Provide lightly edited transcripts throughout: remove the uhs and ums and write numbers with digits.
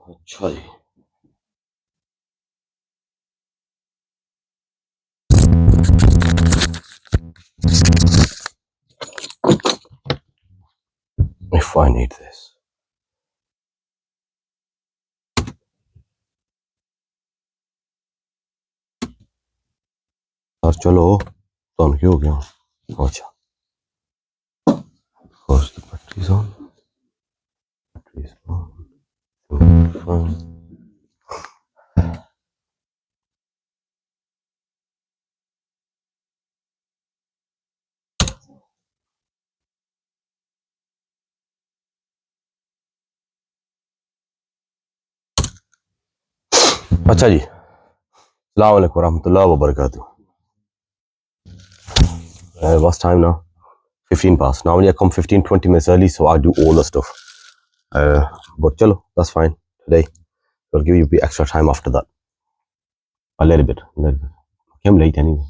अच्छा जी if I need this और चलो तो on क्यों हो गया अच्छा first the battery is on battery is on अच्छा जी अस्सलाम वालेकुम रहमतुल्लाहि व बरकातुहू what's time now 15 past normally I come 15-20 minutes early so I do all the stuff but chalo that's fine today I'll give you a bit extra time after that a little bit I came late anyway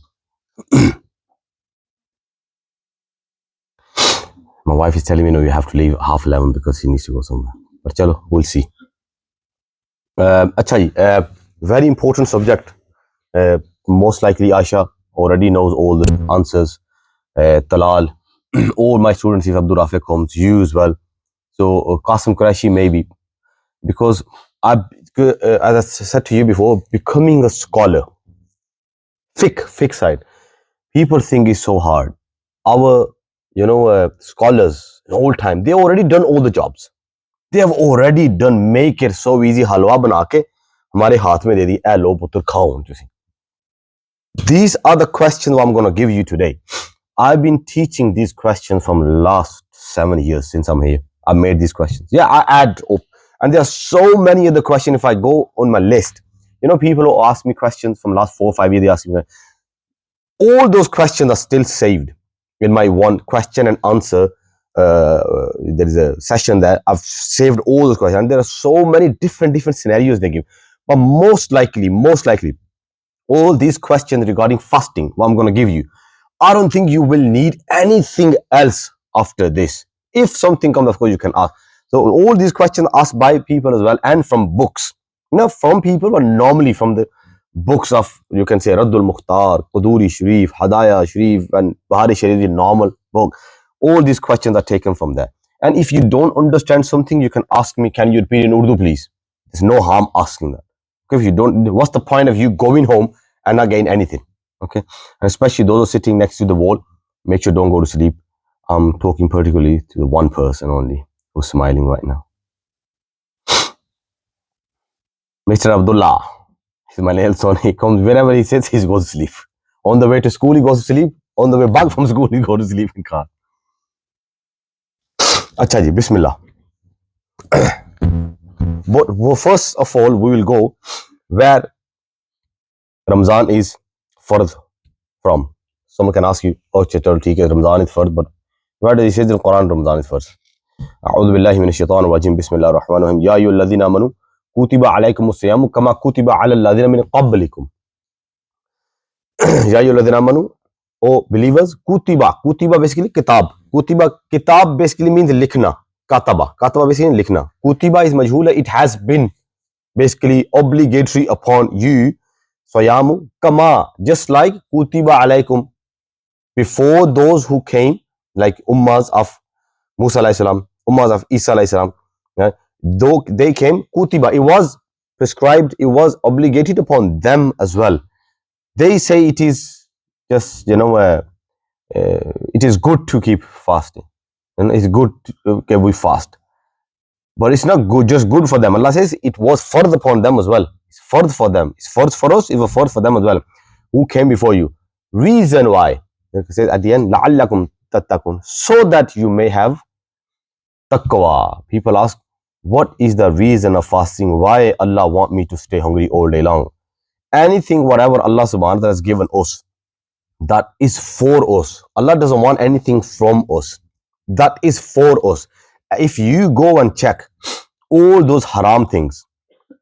my wife is telling me no you have to leave 11:30 because she needs to go somewhere but chalo we'll see अच्छा जी very important subject most likely Aisha already knows all the answers Talal all my students if Abdul Rafiq comes you as well so Qasim Qureshi maybe because as I said to you before becoming a scholar fiqh side people think is so hard our scholars in old time they already done all the jobs they have already done make it so easy halwa bana ke hamare haath mein de di eh lo putter khao tusi these are the questions I'm going to give you today I've been teaching these questions from last 7 years since I'm here I made these questions yeah I add up and there are so many other questions if I go on my list people who ask me questions from last 4 or 5 years they ask me all those questions are still saved in my one question and answer there is a session there I've saved all those questions and there are so many different scenarios they give but most likely all these questions regarding fasting what I'm going to give you I don't think you will need anything else after this if something comes of course you can ask so all these questions asked by people as well and from books from people but normally from the books of you can say Raddul Mukhtar, Quduri Sharif, Hadaya Sharif and Bahari Sharif the normal book all these questions are taken from there and if you don't understand something you can ask me can you repeat in Urdu please there's no harm asking that because if you don't what's the point of you going home and not getting anything okay and especially those who are sitting next to the wall make sure don't go to sleep I'm talking particularly to the one person only who's smiling right now Mr. Abdullah he's my little son he comes wherever he sits he goes to sleep on the way to school he goes to sleep on the way back from school he goes to sleep in car acha ji bismillah but first of all we will go where Ramzan is fardh from someone can ask you oh chalo theek hai Ramzan is fardh but where does it say in the Quran Ramzan is fardh أعوذ بالله من الشيطان الرجيم بسم الله الرحمن الرحيم يا أيها الذين آمنوا كتب عليكم الصيام كما كتب على الذين من قبلكم يا أيها الذين آمنوا oh believers kutiba basically kitab basically means likhna kataba basically likhna kutiba is majhula it has been basically obligatory upon you sayamu kama just like kutiba alaikum before those who came like ummahs of Musa alayhi salam ummahs of Isa alayhi salam though they came kutiba it was prescribed it was obligated upon them as well they say it is just it is good to keep fasting and it's good to, we fast but it's not good just good for them Allah says it was fardh upon them as well it's fardh for them it's fardh for us it was fardh for them as well who came before you reason why it says at the end la'allakum tattaqun so that you may have taqwa people ask what is the reason of fasting why Allah want me to stay hungry all day long anything whatever Allah subhanahu wa ta'ala has given us that is for us Allah doesn't want anything from us that is for us if you go and check all those haram things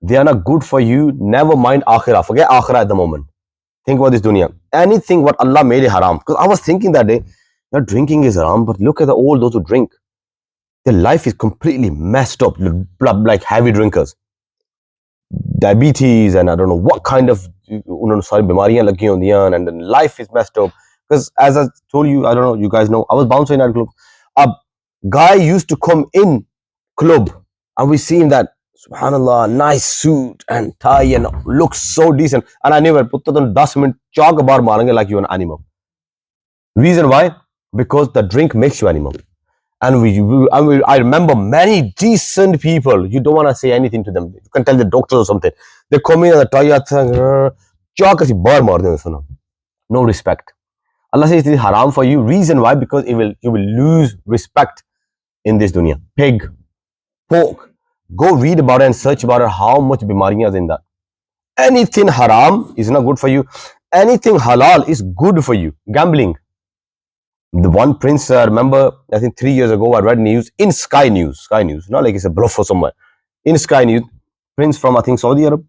they are not good for you never mind akhirah forget akhirah at the moment think about this dunya anything what Allah made it haram because I was thinking that day drinking is haram but look at all those who drink their life is completely messed up like heavy drinkers diabetes and I don't know what kind of sorry bimariyan lagi hondiyan, and then life is messed up. Because as I told you, I don't know, you guys know, I was bouncing at a club. A guy used to come in club and we seen that subhanallah nice suit and tie and looks so decent, and I never put that on 10 minute chalk bar marenge like you an animal. Reason why? Because the drink makes you animal. And I remember many decent people. You don't want to say anything to them. You can tell the doctor or something. They come in and tell you, no respect. Allah says it is haram for you. Reason why? Because you will lose respect in this dunya. Pig, pork. Go read about it and search about it. How much bimariyan is in that. Anything haram is not good for you. Anything halal is good for you. Gambling. The one prince, remember, I think 3 years ago, I read news in Sky News, not like it's a bluff or somewhere. In Sky News, prince from, I think, Saudi Arab.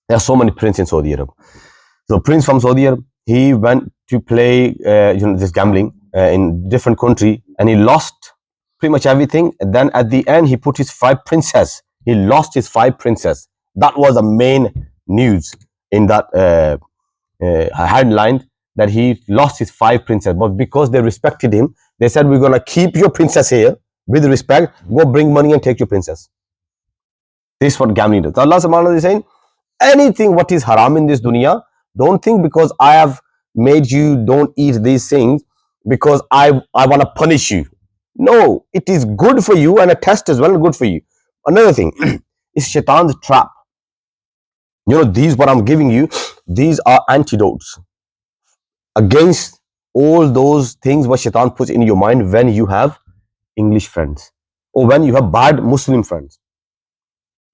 There are so many princes in Saudi Arab. So prince from Saudi Arab, he went to play, this gambling in different country, and he lost pretty much everything. And then at the end, he put his 5 princess. He lost his 5 princess. That was the main news in that headline, that he lost his 5 princess. But because they respected him, they said, we're going to keep your princess here with respect. Go bring money and take your princess. This is what gambling does. Allah subhanahu wa ta'ala is saying, anything what is haram in this dunya, don't think because I have made you don't eat these things because I want to punish you. No, it is good for you, and a test as well good for you. Another thing is shaitan's trap. These what I'm giving you, these are antidotes against all those things what shaitan puts in your mind when you have English friends or when you have bad Muslim friends.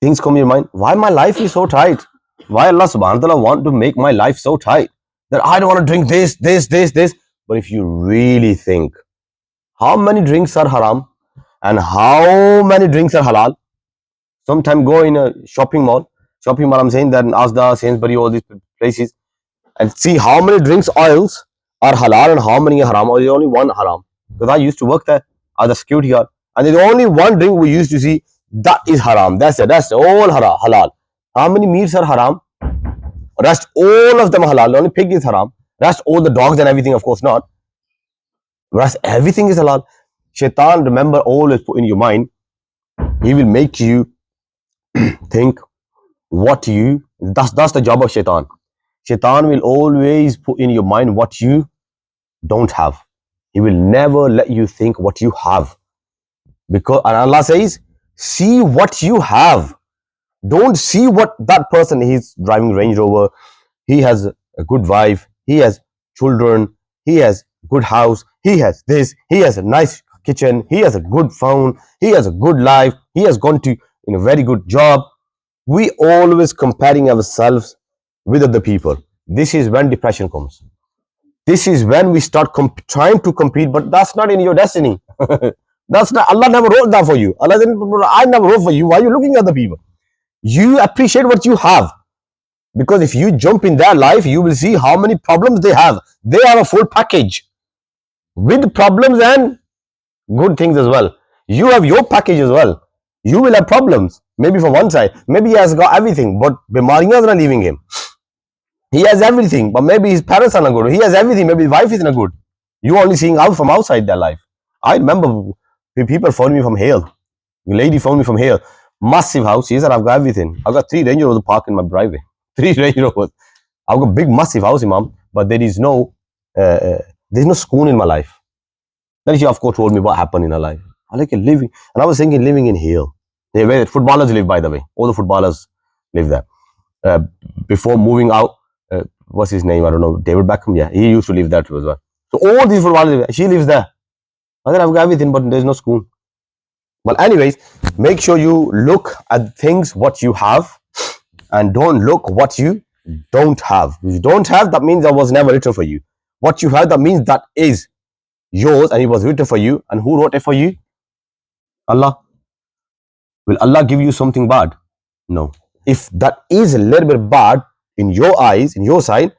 Things come in your mind. Why my life is so tight? Why Allah subhanahu wa ta'ala want to make my life so tight that I don't want to drink this. But if you really think, how many drinks are haram and how many drinks are halal? Sometime go in a shopping mall, I'm saying that in Asda, Sainsbury, all these places, and see how many drinks oils are halal and how many are haram. Or there's only one haram. Because I used to work there as a security guard, and there's only one drink we used to see that is haram. That's it. That's all halal. How many meats are haram? Rest all of them are halal. Only pig is haram. Rest all the dogs and everything, of course not. Rest everything is halal. Shaitan, remember, always put in your mind. He will make you think what you. That's the job of shaitan. Shaitan will always put in your mind what you don't have. He will never let you think what you have. Because, and Allah says, see what you have. Don't see what that person, he's driving Range Rover, he has a good wife, he has children, he has good house, he has this, he has a nice kitchen, he has a good phone, he has a good life, he has gone to a very good job. We always comparing ourselves with other people. This is when depression comes. This is when we start trying to compete, but that's not in your destiny. That's not, Allah never wrote that for you. Allah said, I never wrote for you. Why are you looking at other people? You appreciate what you have. Because if you jump in their life, you will see how many problems they have. They have a full package with problems and good things as well. You have your package as well. You will have problems. Maybe from one side. Maybe he has got everything, but bimariyan is not leaving him. He has everything, but maybe his parents are not good. He has everything, maybe his wife is not good. You only seeing out from outside their life. I remember people phoned me from here. A lady phoned me from here. Massive house. She said, I've got everything. I've got 3 Range Rovers parked in my driveway. 3 Range Rovers. I've got big, massive house, Imam, but there's no schoon in my life. Then she, of course, told me what happened in her life. I like living, and I was thinking living in here. Where footballers live, by the way. All the footballers live there. Before moving out, what's his name? I don't know. David Beckham. Yeah, he used to live there too as well. So all these footballers, she lives there. I said, I've got everything, but there's no school. Well, anyways, make sure you look at things what you have, and don't look what you don't have. If you don't have, that means that was never written for you. What you have, that means that is yours, and it was written for you. And who wrote it for you? Allah. Will Allah give you something bad? No. If that is a little bit bad in your eyes, in your side,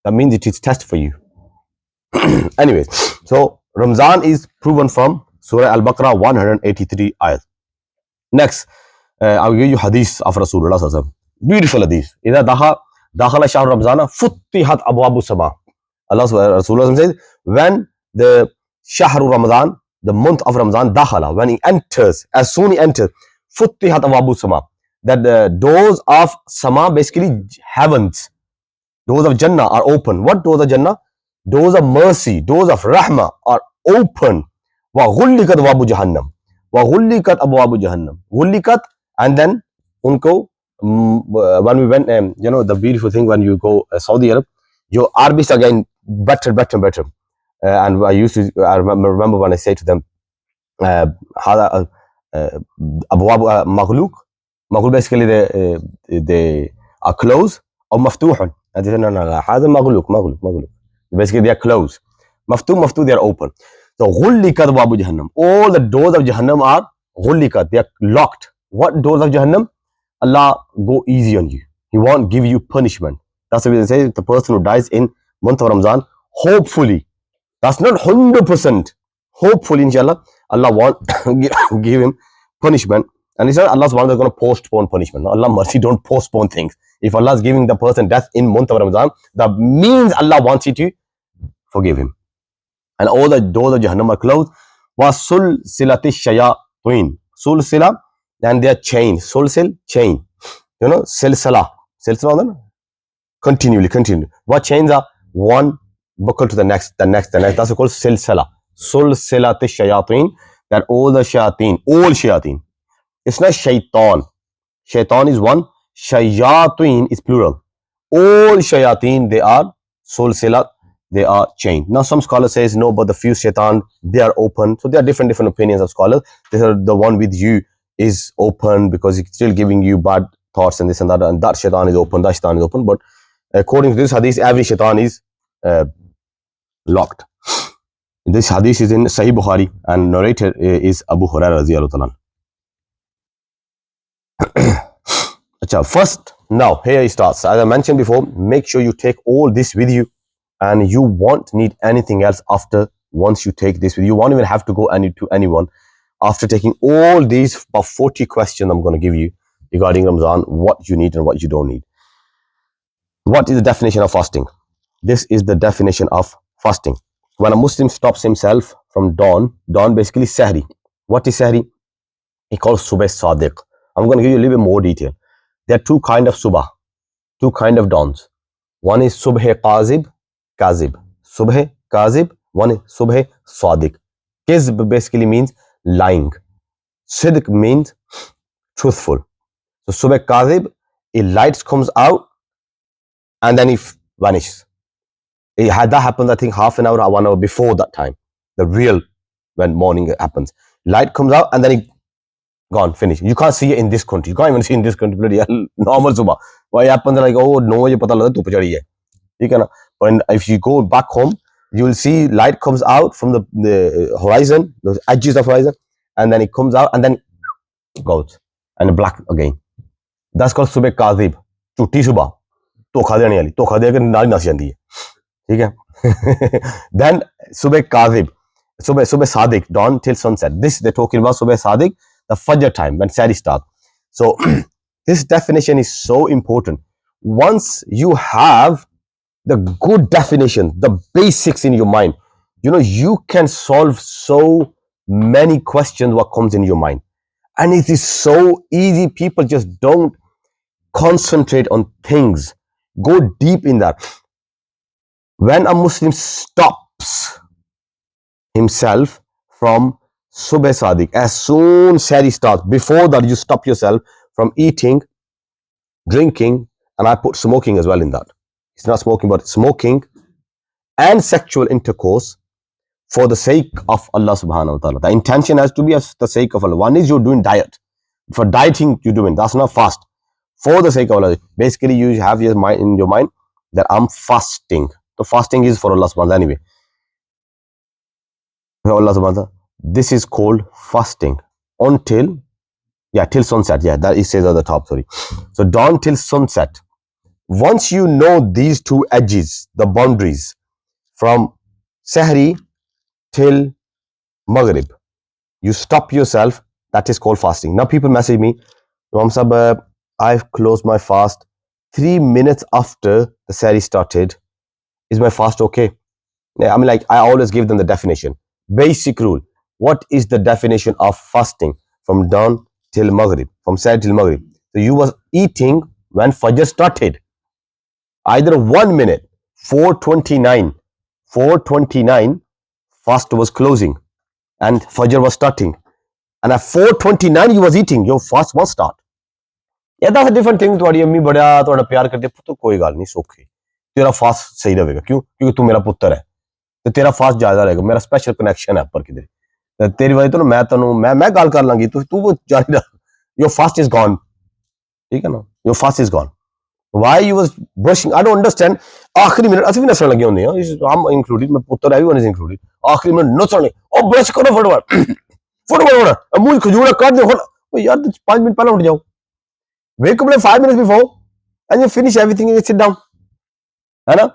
that means it is test for you. Anyways, so Ramzan is proven from Surah Al-Baqarah 183 ayat. Next, I'll give you hadith of Rasulullah sallallahu alaihi wasallam. Beautiful hadith. إذا دخل شهر رمضان فتحت أبواب السماء. Rasulullah says, when the Shahru Ramadan, the month of Ramadan, dakhala, when he enters, as soon he enters, futtihat awabu sama, that the doors of sama, basically heavens, doors of Jannah are open. What doors of Jannah? Doors of mercy, doors of Rahmah are open. Wa ghullikat awabu Jahannam. Wa ghullikat awabu Jahannam. Ghullikat, and then unko, when we went, the beautiful thing when you go Saudi Arab, your Arabs again better. And I remember when I say to them, هذا أبواب مغلوق. مغلوق basically they are closed or مفتوح. And they say no, هذا مغلوق. Basically they are closed. مفتوح they are open. So غلقت أبواب جهنم. All the doors of Jahannam are غلقت. They are locked. What doors of Jahannam? Allah go easy on you. He won't give you punishment. That's the reason they say the person who dies in month of Ramadan, hopefully, that's not 100%. Hopefully, inshallah, Allah won't give him punishment. And it's not Allah's one that's going to postpone punishment. No, Allah mercy, don't postpone things. If Allah is giving the person death in month of Ramadan, that means Allah wants you to forgive him. And all the doors of Jahannam are closed. وَسُلْ سِلَةِ الشَّيَاطِينَ. Sulsila, and they are chained. Sulsil, chain. Silsala. Silsala, continually. What chains are? One buckle to the next. That's called silsala. Sulsilat shayateen. That all the shayateen, all shayateen. It's not shaitan. Shaitan is one. Shayateen is plural. All shayateen, they are sulsilat. They are chained. Now some scholars says no, but the few shaitan, they are open. So there are different opinions of scholars. This is the one with you is open because it's still giving you bad thoughts and this and that shaitan is open, that shaitan is open. But according to this hadith, every shaitan is locked. This hadith is in Sahih Bukhari and narrator is Abu Hurairah radhiyallahu anhu. First, now here he starts. As I mentioned before, make sure you take all this with you, and you won't need anything else after. Once you take this with you, you won't even have to go to anyone. After taking all these about 40 questions I'm going to give you regarding Ramadan, what you need and what you don't need. What is the definition of fasting? This is the definition of fasting. When a Muslim stops himself from dawn basically sahri. What is sahri? He calls subh sadiq. I'm going to give you a little bit more detail. There are two kind of subah, two kind of dawns. One is subh kazib. Subh kazib. One is subh sadiq. Kizb basically means lying. Sidq means truthful. So subh kazib, a light comes out and then it vanishes. It had that happen, I think, half an hour or 1 hour before that time. The real, when morning happens. Light comes out and then it gone, finished. You can't see it in this country. You can't even see in this country. Normal subah. Why happens like, oh, no, you pata lagta dhup chadi hai. You can, but if you go back home, you will see light comes out from the horizon, those edges of horizon, and then it comes out and then it goes. And black again. That's called subh kazib. Chutti subah. Dhokha dene wali. Dhokha de ke naal nas jandi hai. Then subh kazib, subh sadiq, dawn till sunset. This they're talking about subh sadiq, the fajr time when sahri starts. So this definition is so important. Once you have the good definition, the basics in your mind, you can solve so many questions what comes in your mind, and it is so easy. People just don't concentrate on things, go deep in that. When a Muslim stops himself from subh sadiq, as soon as sahri starts, before that you stop yourself from eating, drinking, and I put smoking as well in that. It's not smoking, but smoking and sexual intercourse for the sake of Allah subhanahu wa ta'ala. The intention has to be as the sake of Allah. One is you're doing diet. For dieting you're doing, that's not fast. For the sake of Allah. Basically you have your mind in your mind that I'm fasting. So fasting is for Allah subhanahu wa ta'ala anyway. For Allah subhanahu wa ta'ala. This is called fasting until, till sunset. That it says at the top, sorry. So dawn till sunset. Once you know these two edges, the boundaries from sahri till maghrib, you stop yourself. That is called fasting. Now people message me, Imam Sahib, I've closed my fast 3 minutes after the sari started. Is my fast okay? Yeah, I mean, like, I always give them the definition. Basic rule. What is the definition of fasting from dawn till Maghrib, from Sahar till Maghrib? So you was eating when Fajr started. Either 1 minute, 4:29, 4:29, fast was closing and Fajr was starting. And at 4:29 you was eating. Your fast must start. Yeah, that's a different thing. ਤੁਹਾਡੀ ਅੰਮੀ ਬੜਾ ਤੁਹਾਡਾ ਪਿਆਰ ਕਰਦੀ ਪੁੱਤ ਕੋਈ ਗੱਲ ਨਹੀਂ ਸੌਖੀ ਤੇਰਾ ਫਾਸਟ ਸਹੀ ਰਹੇਗਾ ਕਿਉਂ ਕਿਉਂਕਿ ਤੂੰ ਮੇਰਾ ਪੁੱਤਰ ਹੈ ਤੇ ਤੇਰਾ ਫਾਸਟ ਜ਼ਿਆਦਾ ਰਹੇਗਾ ਮੇਰਾ ਸਪੈਸ਼ਲ ਕਨੈਕਸ਼ਨ ਹੈ ਉੱਪਰ ਕਿਧਰੇ ਤੇ ਤੇਰੀ ਵਜ੍ਹਾ ਤੋਂ ਮੈਂ ਤੈਨੂੰ ਮੈਂ ਗੱਲ ਕਰ ਲਾਂਗੀ ਤੂੰ ਜਾਰੀ ਰੱਖ your fast is gone ਠੀਕ ਹੈ ਨਾ your fast is gone why you was brushing I don't understand ਆਖਰੀ ਮਿੰਟ ਅਸੀਂ ਵੀ ਨਸਣ ਲੱਗੇ ਹੁੰਦੇ ਹਾਂ I'm included my ਪੁੱਤਰ everyone is included ਆਖਰੀ ਮਿੰਟ ਨਸਣ ਉਹ ਬ੍ਰਸ਼ ਕਰੋ ਫਟਾਫਟ ਮੂੰਹ ਖਜੂਰਾ ਕੱਢ ਦੇ ਹੁਣ ਯਾਰ 5 ਮਿੰਟ ਪਹਿਲਾਂ ਉੱਠ ਜਾਓ wake up like 5 minutes before and you finish everything and you sit down है ना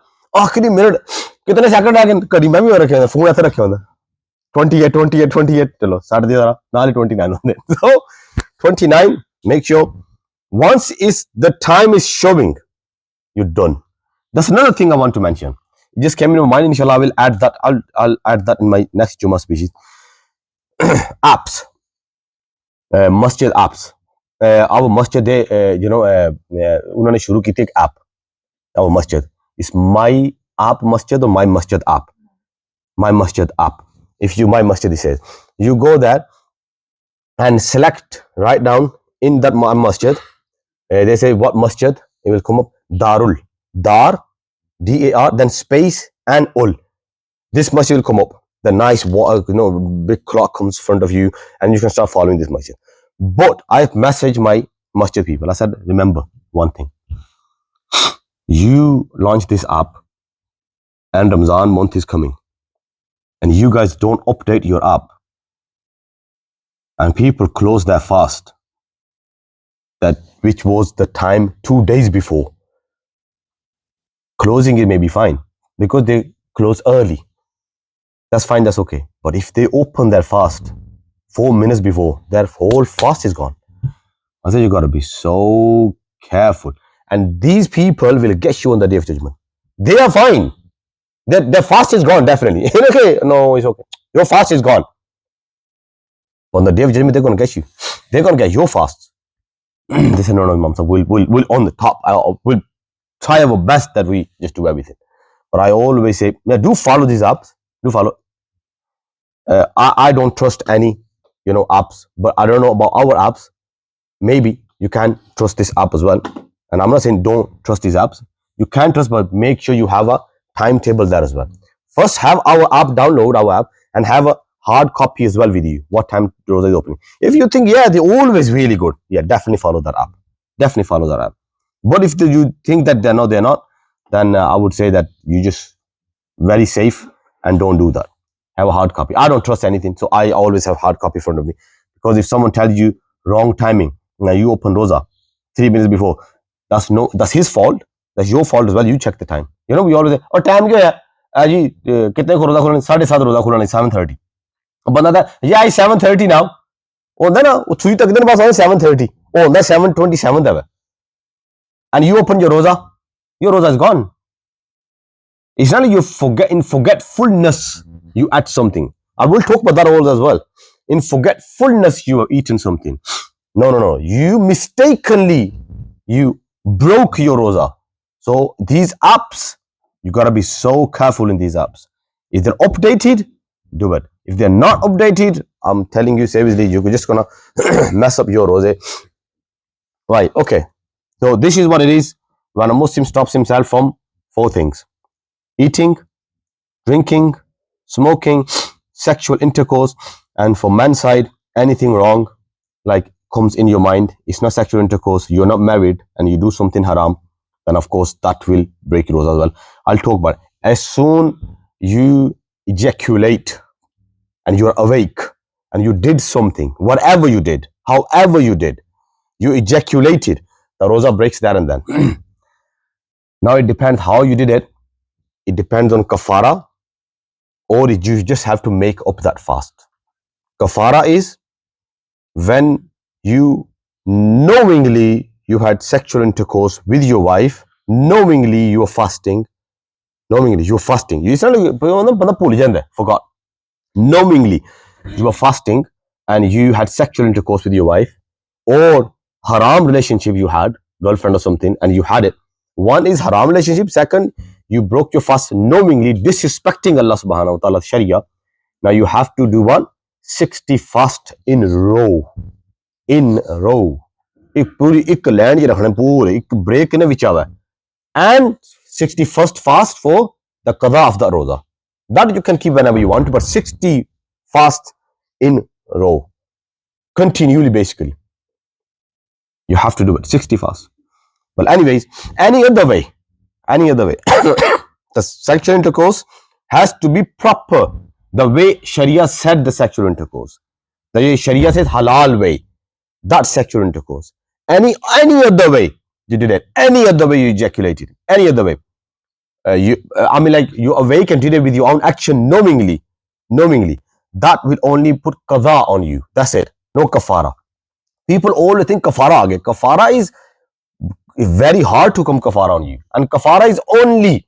आखिरी मिनट कितने सेकंड आ गए कभी मैं भी रखे हुए फोन ऐसे रखे हुए 28 चलो साढ़े 10 नाले 29 होंगे so 29 make sure once is the time is showing you're done. That's another thing I want to mention. It just came in my mind. Inshallah, I will add that. I'll add that in my next Juma speeches. Apps, masjid apps. Our masjid, उन्होंने शुरू की थी एक app. Our masjid is my app masjid or my masjid app. My masjid app. If you my masjid, it says you go there and select right down in that masjid. They say what masjid. It will come up Darul Dar DAR then space and ul. This masjid will come up. The nice big clock comes in front of you and you can start following this masjid. But I messaged my masjid people. I said, remember one thing. You launch this app and Ramzan month is coming. And you guys don't update your app. And people close their fast. Which was the time 2 days before. Closing it may be fine. Because they close early. That's fine, that's okay. But if they open their fast 4 minutes before, their whole fast is gone. I said, you got to be so careful. And these people will get you on the day of judgment. They are fine. Their fast is gone, definitely. Okay, no, it's okay. Your fast is gone. On the day of judgment, they're going to get you. They're going to get your fast. They said, no, Imam Sahib, we'll on the top. We'll try our best that we just do everything. But I always say, do follow these apps. Do follow. I don't trust any apps, but I don't know about our apps. Maybe you can trust this app as well. And I'm not saying don't trust these apps. You can trust, but make sure you have a timetable there as well. First, have our app, download our app, and have a hard copy as well with you. What time Rosa is opening? If you think, yeah, they're always really good, yeah, definitely follow that app. Definitely follow that app. But if you think that they're not, then I would say that you just very safe and don't do that. Have a hard copy. I don't trust anything, so I always have hard copy in front of me. Because if someone tells you wrong timing, now you open Rosa 3 minutes before, that's his fault. That's your fault as well. You check the time. We always say, oh, time kya hai? Ji, kitne ko roza khulana? 7:30 roza khulana, 7:30. Banda tha, yeah, it's 7:30 now. Oh, then thui tak din paas 7:30. Oh, that's 7:27 hai. And you open your roza is gone. It's not like you in forgetfulness you ate something. I will talk about that all as well. In forgetfulness you have eaten something. No. You mistakenly you broke your roza. So these apps, you gotta be so careful in these apps. If they're updated, do it. If they're not updated, I'm telling you seriously, you're just gonna mess up your roza. Right, okay. So this is what it is when a Muslim stops himself from 4 things. Eating, drinking, smoking, sexual intercourse, and for man's side, anything wrong, like comes in your mind, it's not sexual intercourse, you're not married, and you do something haram, then of course that will break your roza as well. I'll talk about it. As soon you ejaculate and you're awake and you did something, whatever you did, however you did, you ejaculated, the roza breaks there and then. Now it depends how you did it. It depends on kafara, or you just have to make up that fast. Kafara is when you knowingly you had sexual intercourse with your wife, knowingly you were fasting, knowingly you were fasting. You forgot. Knowingly you were fasting and you had sexual intercourse with your wife, or haram relationship you had, girlfriend or something, and you had it. One is haram relationship. Second, you broke your fast knowingly, disrespecting Allah subhanahu wa ta'ala Sharia. Now you have to do one 60 fast in row. In row. एक पूरी एक land च रखने पूरे एक break ने विच आवे and 61st fast for the qada of the roza. That you can keep whenever you want, but 60 fast in row continually, basically you have to do it 60 fast. Well, anyways, any other way the sexual intercourse has to be proper, the way Sharia said the sexual intercourse, the way Sharia says halal way, that sexual intercourse. Any other way you did it, any other way you ejaculated, any other way, I mean, like you awake and did it with your own action knowingly, that will only put qadha on you. That's it. No kafara. People always think kafara aage. Kafara is very hard to come kafara on you, and kafara is only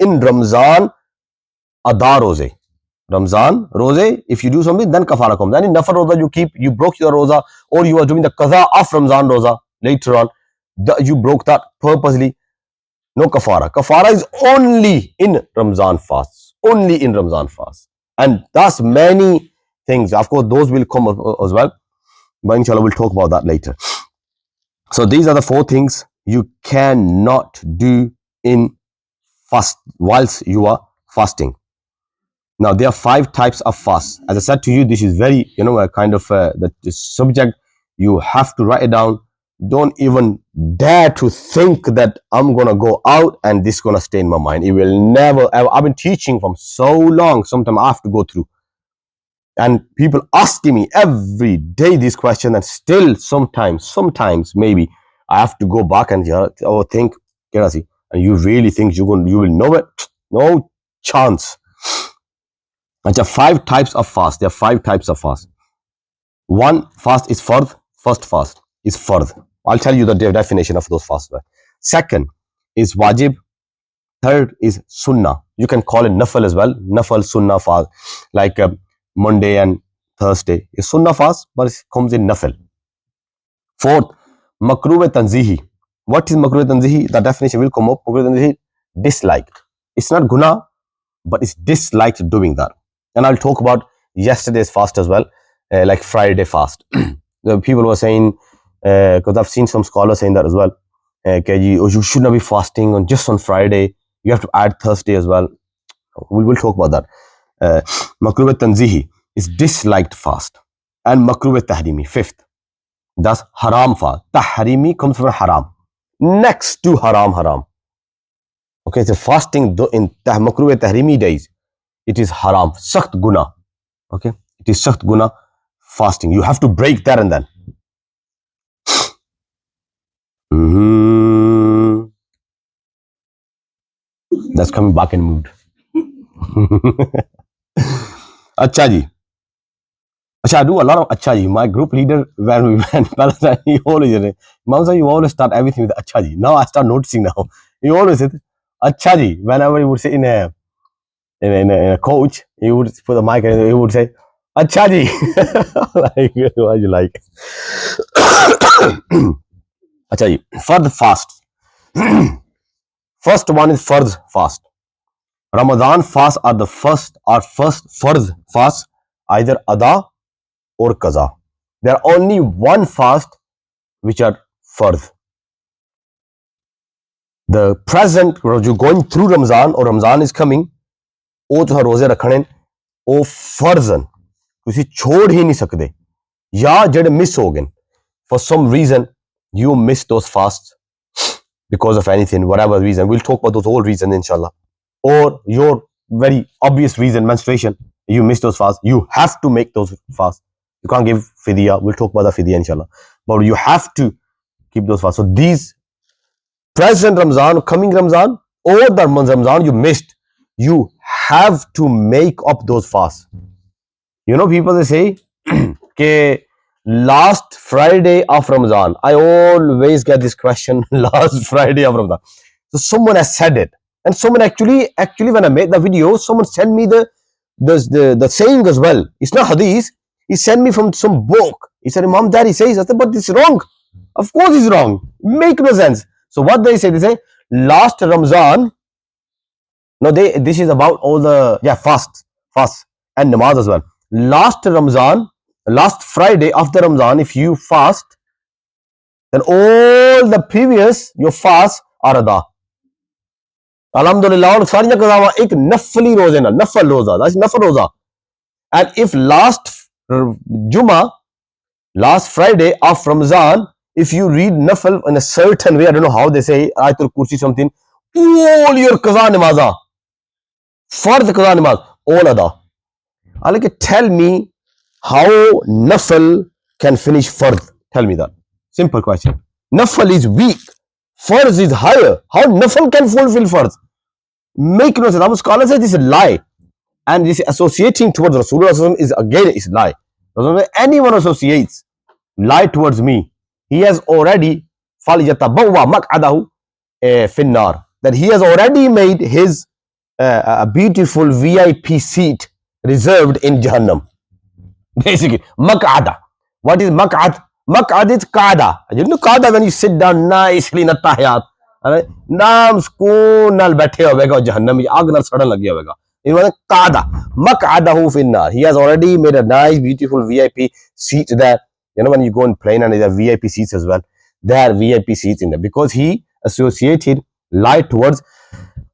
in Ramzan ada roze. Ramzan roze, if you do something, then kafara comes. Any nafar roza you keep, you broke your roza, or you are doing the qadha of Ramzan roza later on, you broke that purposely. No kafara. Kafara is only in Ramzan fasts. Only in Ramzan fasts. And that's many things. Of course, those will come as well. But inshallah, we'll talk about that later. So these are the 4 things you cannot do in fast whilst you are fasting. Now, there are 5 types of fast. As I said to you, this is very, a kind of the subject. You have to write it down. Don't even dare to think that I'm going to go out and this is going to stay in my mind. It will never, ever. I've been teaching from so long. Sometimes I have to go through. And people asking me every day this question, and still sometimes maybe I have to go back and think, and you really think you will know it? No chance. There are 5 types of fast. There are 5 types of fast. One fast is fardh. First fast is fardh. I'll tell you the definition of those fasts. Second is wajib. Third is sunnah. You can call it nafal as well. Nafal, sunnah fast. Like Monday and Thursday is sunnah fast, but it comes in nafal. Fourth, makruh tanzihi. What is makruh tanzihi? The definition will come up. Makruh tanzihi, disliked. It's not guna, but it's disliked doing that. And I'll talk about yesterday's fast as well, like Friday fast. The people were saying, because I've seen some scholars saying that as well, you should not be fasting just on Friday. You have to add Thursday as well. We'll talk about that. Makruh tanzihi is disliked fast. And makruh tahrimi, 5th. That's haram fast. Tahrimi comes from haram. Next to haram. Okay, so fasting in makruh tahrimi days, it is haram, sakht guna. Okay, it is sakht guna fasting. You have to break that and then. That's coming back in mood. Acha ji. I do a lot of acha ji. My group leader, when we went Palestine, he always said, Mamsa, you always start everything with acha ji. Now I start noticing now. He always said, acha ji. Whenever he would say in a coach, he would put the mic and he would say, acha ji. Like, what you like? Acha ji. Fardh fast. First one is Fardh fast. Ramadan fast are the first Fardh fast, either Ada or Qaza. There are only one fast which are Fardh. The present, you're going through Ramzan or Ramzan is coming, ਉਹ ਤੁਹਾਂ ਰੋਜ਼ੇ ਰੱਖਣੇ ਉਹ ਫਰਜ਼ ਹਨ ਤੁਸੀਂ ਛੋੜ ਹੀ ਨਹੀਂ ਸਕਦੇ ਜਾਂ ਜਿਹੜੇ ਮਿਸ ਹੋ ਗਏ for some reason you miss those fasts because of anything, whatever reason. We'll talk about those whole reasons inshallah. Or your very obvious reason, menstruation, you miss those fasts, you have to make those fasts. You can't give fidya. We'll talk about the fidya inshallah, but you have to keep those fasts. So these present Ramzan, coming Ramzan, or the Ramzan you missed, you have to make up those fasts. You know, people they say, last Friday of Ramadan. I always get this question, last Friday of Ramadan. So someone has said it, and someone actually when I made the video, someone sent me the saying as well. It's not hadith. He sent me from some book. He said, Imam Dari says, I said, but it's wrong. Of course it's wrong. Make no sense. So what they say last Ramzan. No, this is about all the fast and namaz as well. Last Ramzan, last Friday after Ramzan, if you fast, then all the previous your fasts are ada. Alhamdulillah, सारियां कज़ावां एक नफली रोजे ना, नफल रोजा, that's नफल रोजा. And if last Juma, last Friday of Ramzan, if you read nafal in a certain way, I don't know how they say, Ayatul Kursi something, all your qaza namaza, Fardh qaza namaz, all ada. Like, tell me how nafal can finish Fardh. Tell me that. Simple question. Nafal is weak. Fardh is higher. How nafal can fulfill Fardh? Make no sense. Our scholar says this is a lie. And this associating towards Rasulullah is again is lie. Anyone associates lie towards me, he has already that he has already made his a beautiful VIP seat reserved in Jahannam. Basically, maq'ada. What is maq'ad? Maq'ad is qada. You know qada, when you sit down nicely in a tahiyat. Naam sukoon nal baithe hovega Jahannam mein aag nal sadan lagya hovega. It was qada. Maq'adahu finnar. He has already made a nice, beautiful VIP seat there. You know, when you go in plane and there are VIP seats as well, there are VIP seats in there because he associated lie towards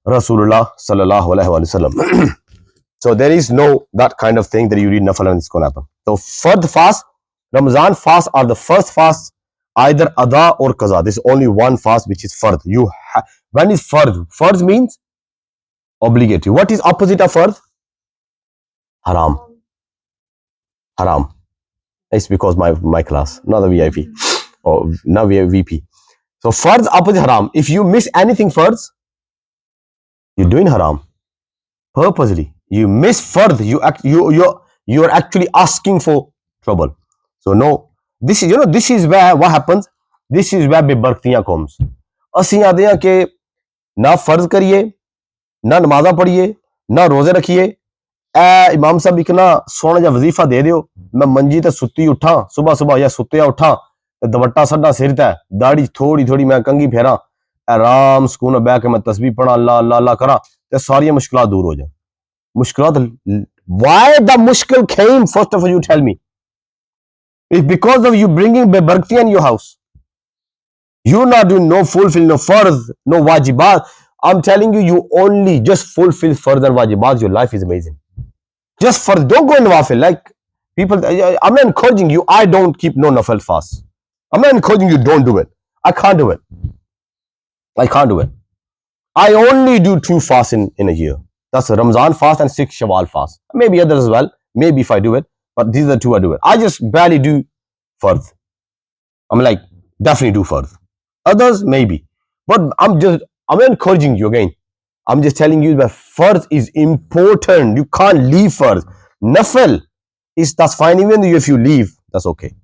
Rasulullah sallallahu alaihi wasallam. So there is no that kind of thing that you read nafal and it's going to happen. So Fardh fast, Ramazan fast are the first fast, either ada or qaza. There's only one fast which is Fardh. When is Fardh? Fardh means obligatory. What is opposite of Fardh? Haram. Haram. It's because my class, not the VIP or not VP. So Fardh opposite haram. If you miss anything Fardh, you're doing haram purposely. You miss Fardh, you're actually asking for trouble. So no, this is where what happens. This is where bebarktiyan comes. ਅਸੀਂ ਆਦੇ ਆ ਕਿ ਨਾ ਫਰਜ਼ ਕਰੀਏ, ਨਾ ਨਮਾਜ਼ਾਂ ਪੜ੍ਹੀਏ, ਨਾ ਰੋਜ਼ੇ ਰੱਖੀਏ. इमाम साहब एक ना सोना जा वजीफा दे दियो, मैं मंजी ते सुत्ती उठा सुबह सुबह या सुत्तिया उठा दुपट्टा सड्डा सिर ते दाढ़ी थोड़ी थोड़ी मैं कंघी फेरा आराम सुकून बह के मैं तस्बीह पढ़ा अल्लाह अल्लाह अल्लाह करा ते सारी मुश्किलात दूर हो जाए. मुश्किलात, why the mushkil came? First of all, you tell me. It's because of you bringing bebarkti in your house. You're not doing no fulfill, no fardh, no wajibat. I'm telling you, you only just fulfill fardh and wajibat. Your life is amazing. Just for, don't go in nawafil. Like people, I'm not encouraging you. I don't keep no nafil fast. I'm not encouraging you. Don't do it. I can't do it. I can't do it. I only do 2 fasts in a year. That's a Ramzan fast and 6 Shawwal fast. Maybe others as well. Maybe if I do it, but these are the 2 I do it. I just barely do fardh. I'm like definitely do fardh. Others maybe, but I'm not encouraging you again. I'm just telling you that fardh is important. You can't leave fardh. Nafil that's fine. Even if you leave, that's okay.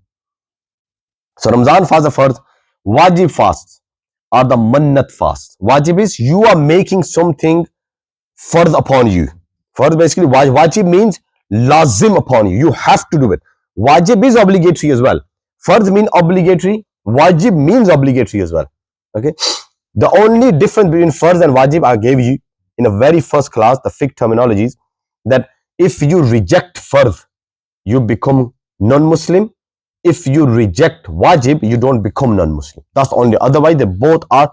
So Ramzan fast are fardh. Wajib fasts are the mannat fast. Wajib is you are making something fardh upon you. Fardh basically, wajib means lazim upon you. You have to do it. Wajib is obligatory as well. Fardh means obligatory. Wajib means obligatory as well. Okay. The only difference between fardh and wajib I gave you in a very first class, the fiqh terminologies, that if you reject fardh, you become non-Muslim. If you reject wajib, you don't become non-Muslim. That's only. Otherwise, they both are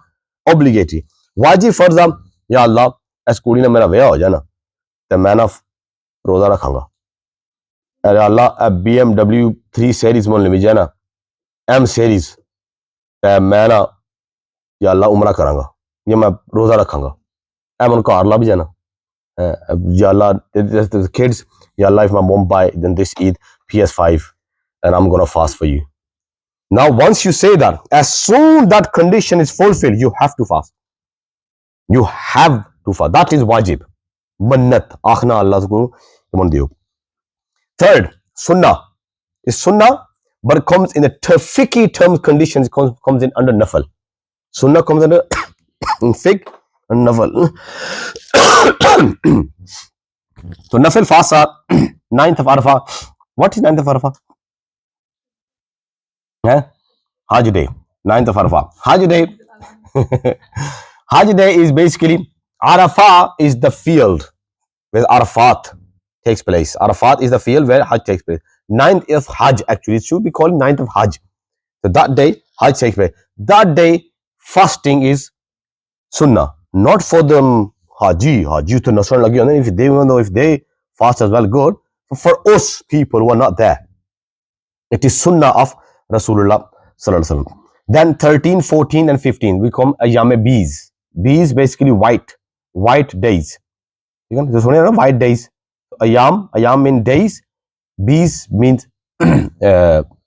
obligatory. Wajib fardh, ya Allah, as kudi na mera viah ho jana, te main na roza rakhanga. Ya Allah, a BMW 3 series mon le jana, M series, te main na या अल्लाह उमरा करांगा, ये मैं रोजा रखांगा, ऐ मन car ला भी जाना, या अल्लाह the kids, या अल्लाह if my mom buy then this Eid PS5 and I'm gonna fast for you. Now once you say that, as soon that condition is fulfilled, you have to fast. You have to fast. That is wajib. Mannat. Akhna Allah ko man diyo. Third, sunnah. Is sunnah but it comes in the fiqh term conditions, comes in under nafal. Sunnah comes under fiqh and nafal. So nafal fasts are ninth of Arafah. What is ninth of Arafah? Yeah? Hajj day. Ninth of Arafah. Hajj day. Hajj day is basically, Arafah is the field where Arafat takes place. Arafat is the field where Hajj takes place. Ninth of Hajj, actually, it should be called ninth of Hajj. So that day, Hajj takes place. That day, fasting is sunnah, not for them Haji to Nasran lagi. And if they, even though if they fast as well, good. But for us people who are not there, it is sunnah of Rasulullah sallallahu alaihi wasallam. Then 13, 14, and 15 we come ayame bees. Bees basically white days. You can just white days. Ayam mean days. Bees means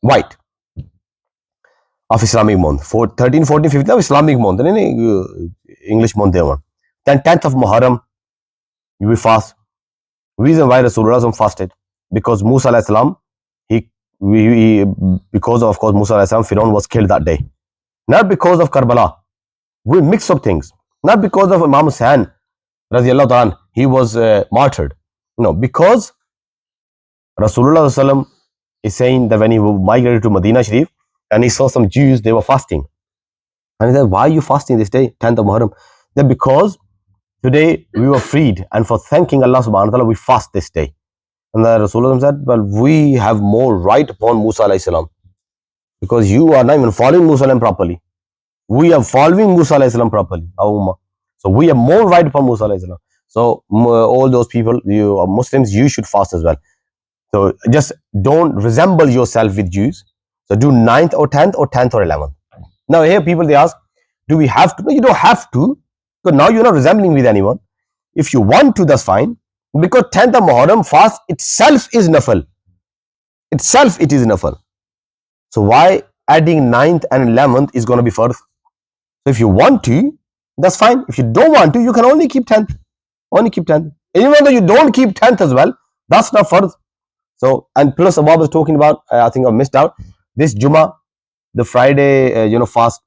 white of Islamic month. 13, 14, 15 of Islamic month. English month there one. Then 10th of Muharram, you will fast. Reason why Rasulullah fasted, because Musa alayhi salam, because of course Musa alayhi salam, Firaun was killed that day. Not because of Karbala. We mix up things. Not because of Imam Hussain, radiallahu ta'ala, he was martyred. No, because Rasulullah sallam is saying that when he migrated to Medina Sharif and he saw some Jews, they were fasting. And he said, why are you fasting this day, 10th of Muharram? Then because today we were freed, and for thanking Allah subhanahu wa ta'ala, we fast this day. And the Rasulullah said, well, we have more right upon Musa alayhi salam, because you are not even following Musa alayhi properly. We are following Musa alayhi salam properly, our ummah. So we have more right upon Musa alayhi salam. So all those people, you are Muslims, you should fast as well. So just don't resemble yourself with Jews. So do 9th or 10th or 10th or 11th. Now here people, they ask, do we have to? No, you don't have to, because now you're not resembling with anyone. If you want to, that's fine. Because 10th of Muharram fast itself is nafal. Itself it is nafal. So why adding 9th and 11th is going to be fardh? So if you want to, that's fine. If you don't want to, you can only keep 10th. Only keep 10th. Even though you don't keep 10th as well, that's not fardh. So, and plus Abab was talking about, I think I missed out, this Jummah, the Friday, fast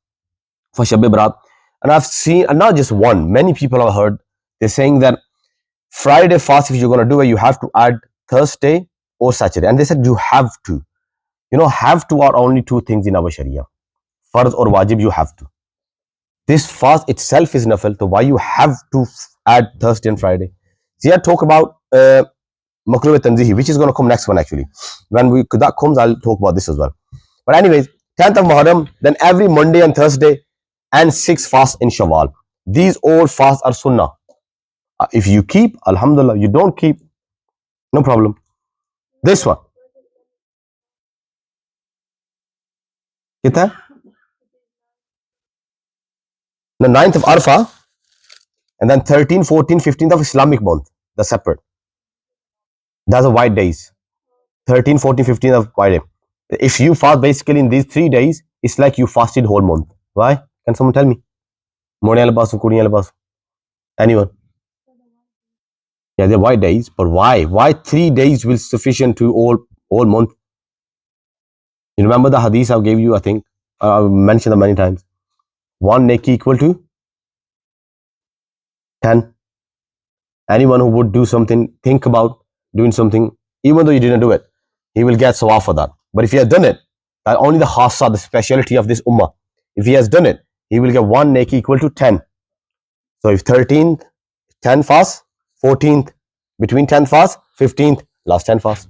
for Shab Barat. And I've seen, and not just one, many people have heard, they're saying that Friday fast, if you're going to do it, you have to add Thursday or Saturday. And they said you have to. Have to are only two things in our Sharia. Fardh or wajib, you have to. This fast itself is nafil, so why you have to add Thursday and Friday? See, I talk about Makruh Tanzihi, which is going to come next one actually. When that comes, I'll talk about this as well. But anyways, 10th of Muharram, then every Monday and Thursday, and 6 fasts in Shawwal. These all fasts are sunnah. If you keep, alhamdulillah. You don't keep, no problem. This one, the 9th of Arafah, and then 13, 14, 15th of Islamic month. They're separate. That's the white days. 13, 14, 15th of white day. If you fast basically in these 3 days, it's like you fasted whole month. Why? Can someone tell me? Anyone? Yeah, they're white days, but why? Why 3 days will sufficient to all month? You remember the hadith I gave you? I think I mentioned them many times. 1 neki equal to 10. Anyone who would do something, think about doing something, even though you didn't do it, he will get sawab for that. But if he has done it, that only the khassa, the speciality of this ummah, if he has done it, he will get 1 neki equal to 10. So if 13th, 10 fast, 14th, between 10 fast, 15th, last 10 fast.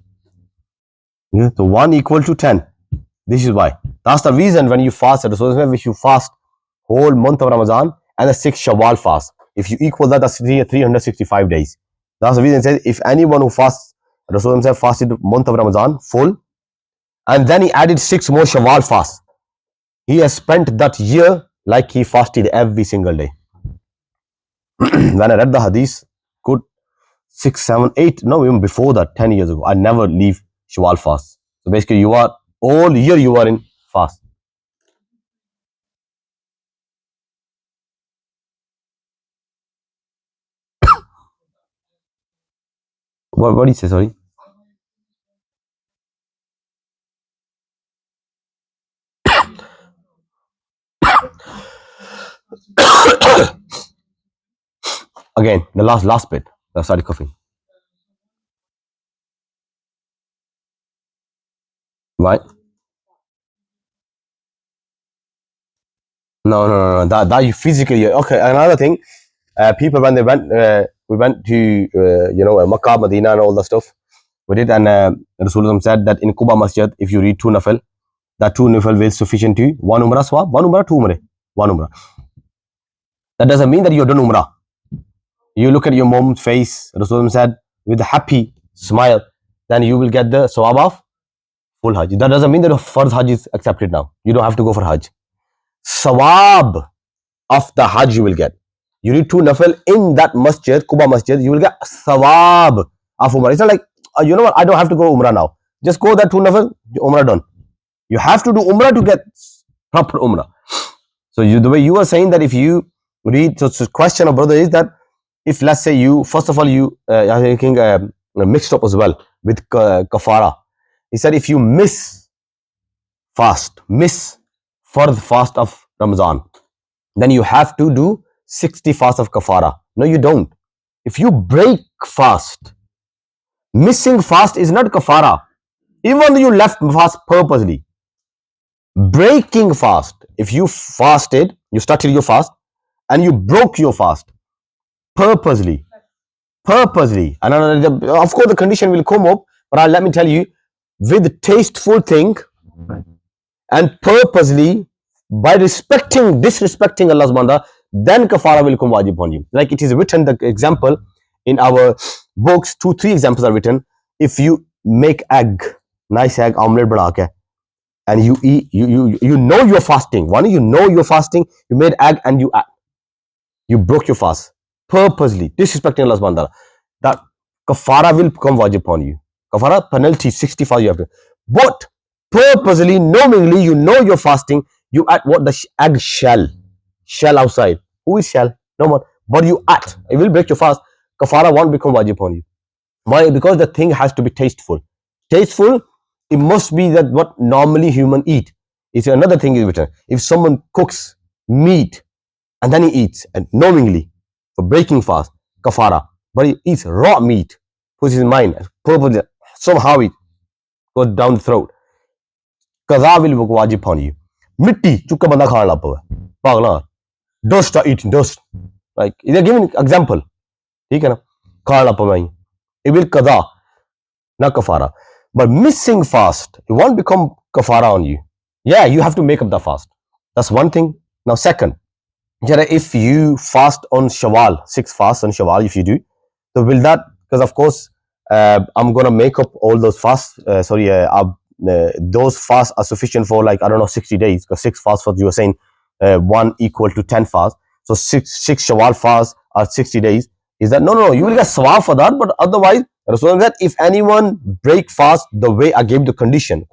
Yeah, so 1 equal to 10. This is why. That's the reason when you fast, so if you fast whole month of Ramadan and the 6 Shawwal fast, if you equal that, that's 365 days. That's the reason it says, if anyone who fasts, Rasulullah fasted month of Ramadan full, and then he added 6 more Shawwal fast, he has spent that year like he fasted every single day. When I read the hadith, good 6, 7, 8, no, even before that, 10 years ago, I never leave Shawwal fast. So basically, you are all year you are in fast. What do you say? Sorry. Again, the last bit. I started coughing. Right? No. That you physically okay. Another thing, people when they went, we went to Makkah, Medina, and all the stuff. We did, and Rasulullah said that in Quba Masjid, if you read two nafil, that two nafil will sufficient to one umrah swab, one umrah, two umrah, one umrah. That doesn't mean that you're done umrah. You look at your mom's face. Rasulullah said with a happy smile, then you will get the swab of full Hajj. That doesn't mean that Fardh Hajj is accepted now. You don't have to go for Hajj. Sawab of the Hajj you will get. You read two nafil in that masjid, Quba Masjid, you will get sawab of Umrah. It's not like, you know what, I don't have to go Umrah now. Just go that two nafil, Umrah done. You have to do Umrah to get proper Umrah. So the way you are saying that if you read, so the question of brother is that if let's say you, first of all, you are thinking mixed up as well with kafara. He said if you miss Fardh fast of Ramadan, then you have to do 60 fast of kafara. No, you don't. If you break fast, missing fast is not kafara. Even though you left fast purposely. Breaking fast, if you fasted, you started your fast, and you broke your fast purposely. And of course, the condition will come up, but let me tell you, with tasteful thing and purposely, by disrespecting Allah subhanahu wa ta'ala, then kafara will come wajib on you. Like it is written, the example in our books, 2-3 examples are written. If you make egg, nice egg, omelette bana ke, and you eat, you know you're fasting. One, you know you're fasting, you made egg and you broke your fast purposely, disrespecting Allah subhanahu wa ta'ala. That kafara will come wajib on you. Kafara penalty 65 you have to. But purposely, knowingly, you know you're fasting, you add what the egg shell outside. Who is shell? No one. But you add, it will break your fast. Kafara won't become wajib on you. Why? Because the thing has to be tasteful. Tasteful, it must be that what normally human eat. It's another thing is written. If someone cooks meat and then he eats and knowingly for breaking fast, kafara, but he eats raw meat, puts his mind purposely, somehow it goes down the throat. Qaza will be wajib upon you. Mitti, chukka banda khaan la pawa. Pagla. Dust are eating dust. Like, they're giving example. ठीक है ना? Khaan la pawa. It will qaza, not kafara. But missing fast, it won't become kafara on you. Yeah, you have to make up the fast. That's one thing. Now, second, if you fast on Shawwal, 6 fasts on Shawwal, if you do, so will that, because of course, I'm going to make up all those fasts, those fasts are sufficient for like, I don't know, 60 days, because 6 fasts, what you were saying, 1 equal to 10 fasts. So 6 Shawwal fasts are 60 days. Is that, no, you will get sawab for that, but otherwise, Rasul said, if anyone break fast the way I gave the condition,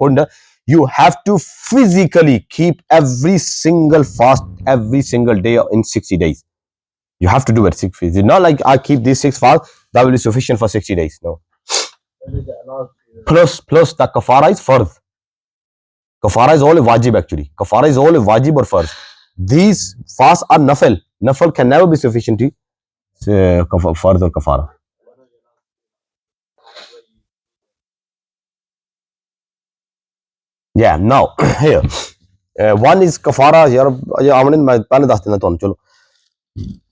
you have to physically keep every single fast every single day in 60 days. You have to do it 6 days. It's not like I keep these 6 fasts, that will be sufficient for 60 days. No. Plus the kafara is fardh. Kafara is only wajib actually. Kafara is only wajib or fardh. These fasts are nafil. Nafil can never be sufficient to fardh or kafara. Yeah, now here. One is kafara.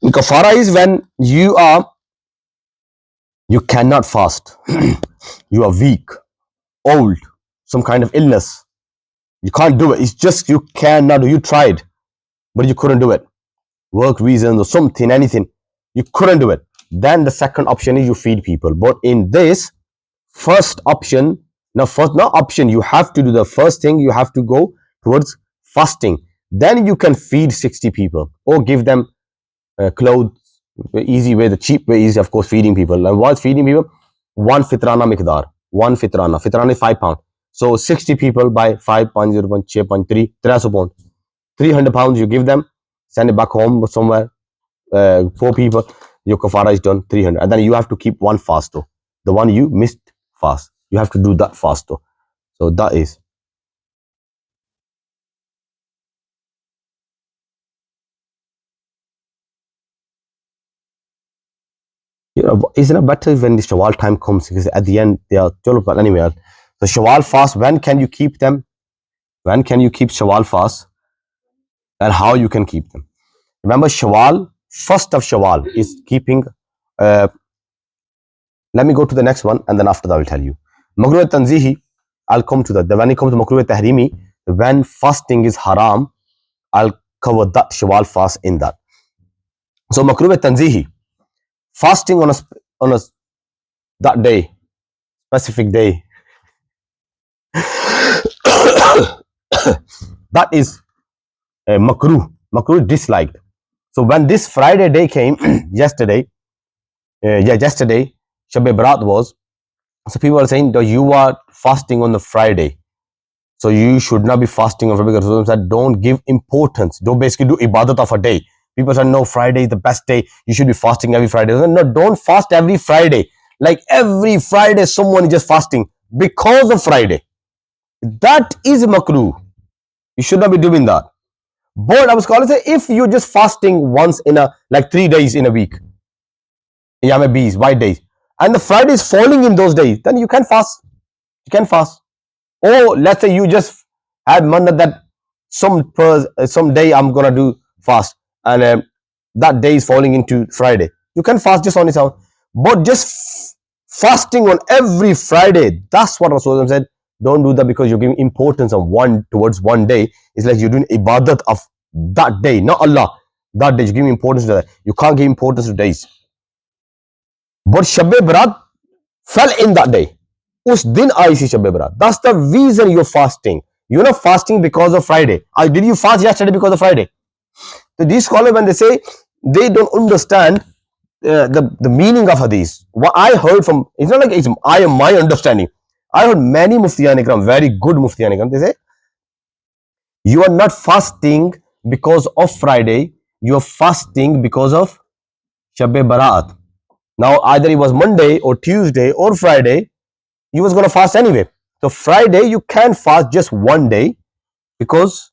Kafara is when you cannot fast. You are weak, old, some kind of illness. You can't do it. It's just you cannot do. You tried, but you couldn't do it. Work reasons or something, anything. You couldn't do it. Then the second option is you feed people. But in this first option, not option, you have to do the first thing. You have to go towards fasting. Then you can feed 60 people or give them clothes. The easy way, the cheap way is of course feeding people. And what's feeding people? One fitrana mikdar. One fitrana. Fitrana is £5. So 60 people by 5 pounds, 0.6.3, 300 pounds. 300 pounds you give them, send it back home somewhere. 4 people, your kafara is done, 300. And then you have to keep one fast though. The one you missed fast. You have to do that fast though. So that is. Isn't it better when the Shawwal time comes? Because at the end, they are, but anyway, the Shawwal fast, when can you keep them? When can you keep Shawwal fast? And how you can keep them? Remember, Shawwal, first of Shawwal is keeping. Uh, let me go to the next one, and then after that, I will tell you. Makruh Tanzihi, I'll come to that. When it comes to Makruh Tahrimi, when fasting is haram, I'll cover that Shawwal fast in that. So, Makruh Tanzihi, fasting on a that day, specific day, that is makruh. Makruh disliked. So when this Friday day came, yesterday, yesterday, Shab Barat was. So people are saying that you are fasting on the Friday, so you should not be fasting on Friday, because Rasulullah said don't give importance. Don't basically do ibadat of a day. People said no, Friday is the best day. You should be fasting every Friday. No, don't fast every Friday. Like every Friday, someone is just fasting because of Friday. That is makruh. You should not be doing that. But our scholars say if you're just fasting once in a, like 3 days in a week, yame bees, white days, and the Friday is falling in those days, then you can fast. You can fast. Or let's say you just had manna that some day I'm gonna do fast, and that day is falling into Friday. You can fast just on its own. But just fasting on every Friday, that's what Rasulullah said. Don't do that, because you're giving importance on towards one day. It's like you're doing ibadat of that day, not Allah. That day, you're giving importance to that. You can't give importance to days. But Shab Barat fell in that day. Us din aayi si Shab Barat. That's the reason you're fasting. You're not fasting because of Friday. Did you fast yesterday because of Friday? So these scholars, when they say, they don't understand the meaning of hadith. What I heard from, it's not like it's my understanding. I heard many Muftiyan Ikram, very good Muftiyan Ikram, they say, you are not fasting because of Friday, you are fasting because of Shab Barat. Now, either it was Monday or Tuesday or Friday, you was going to fast anyway. So Friday, you can fast just one day because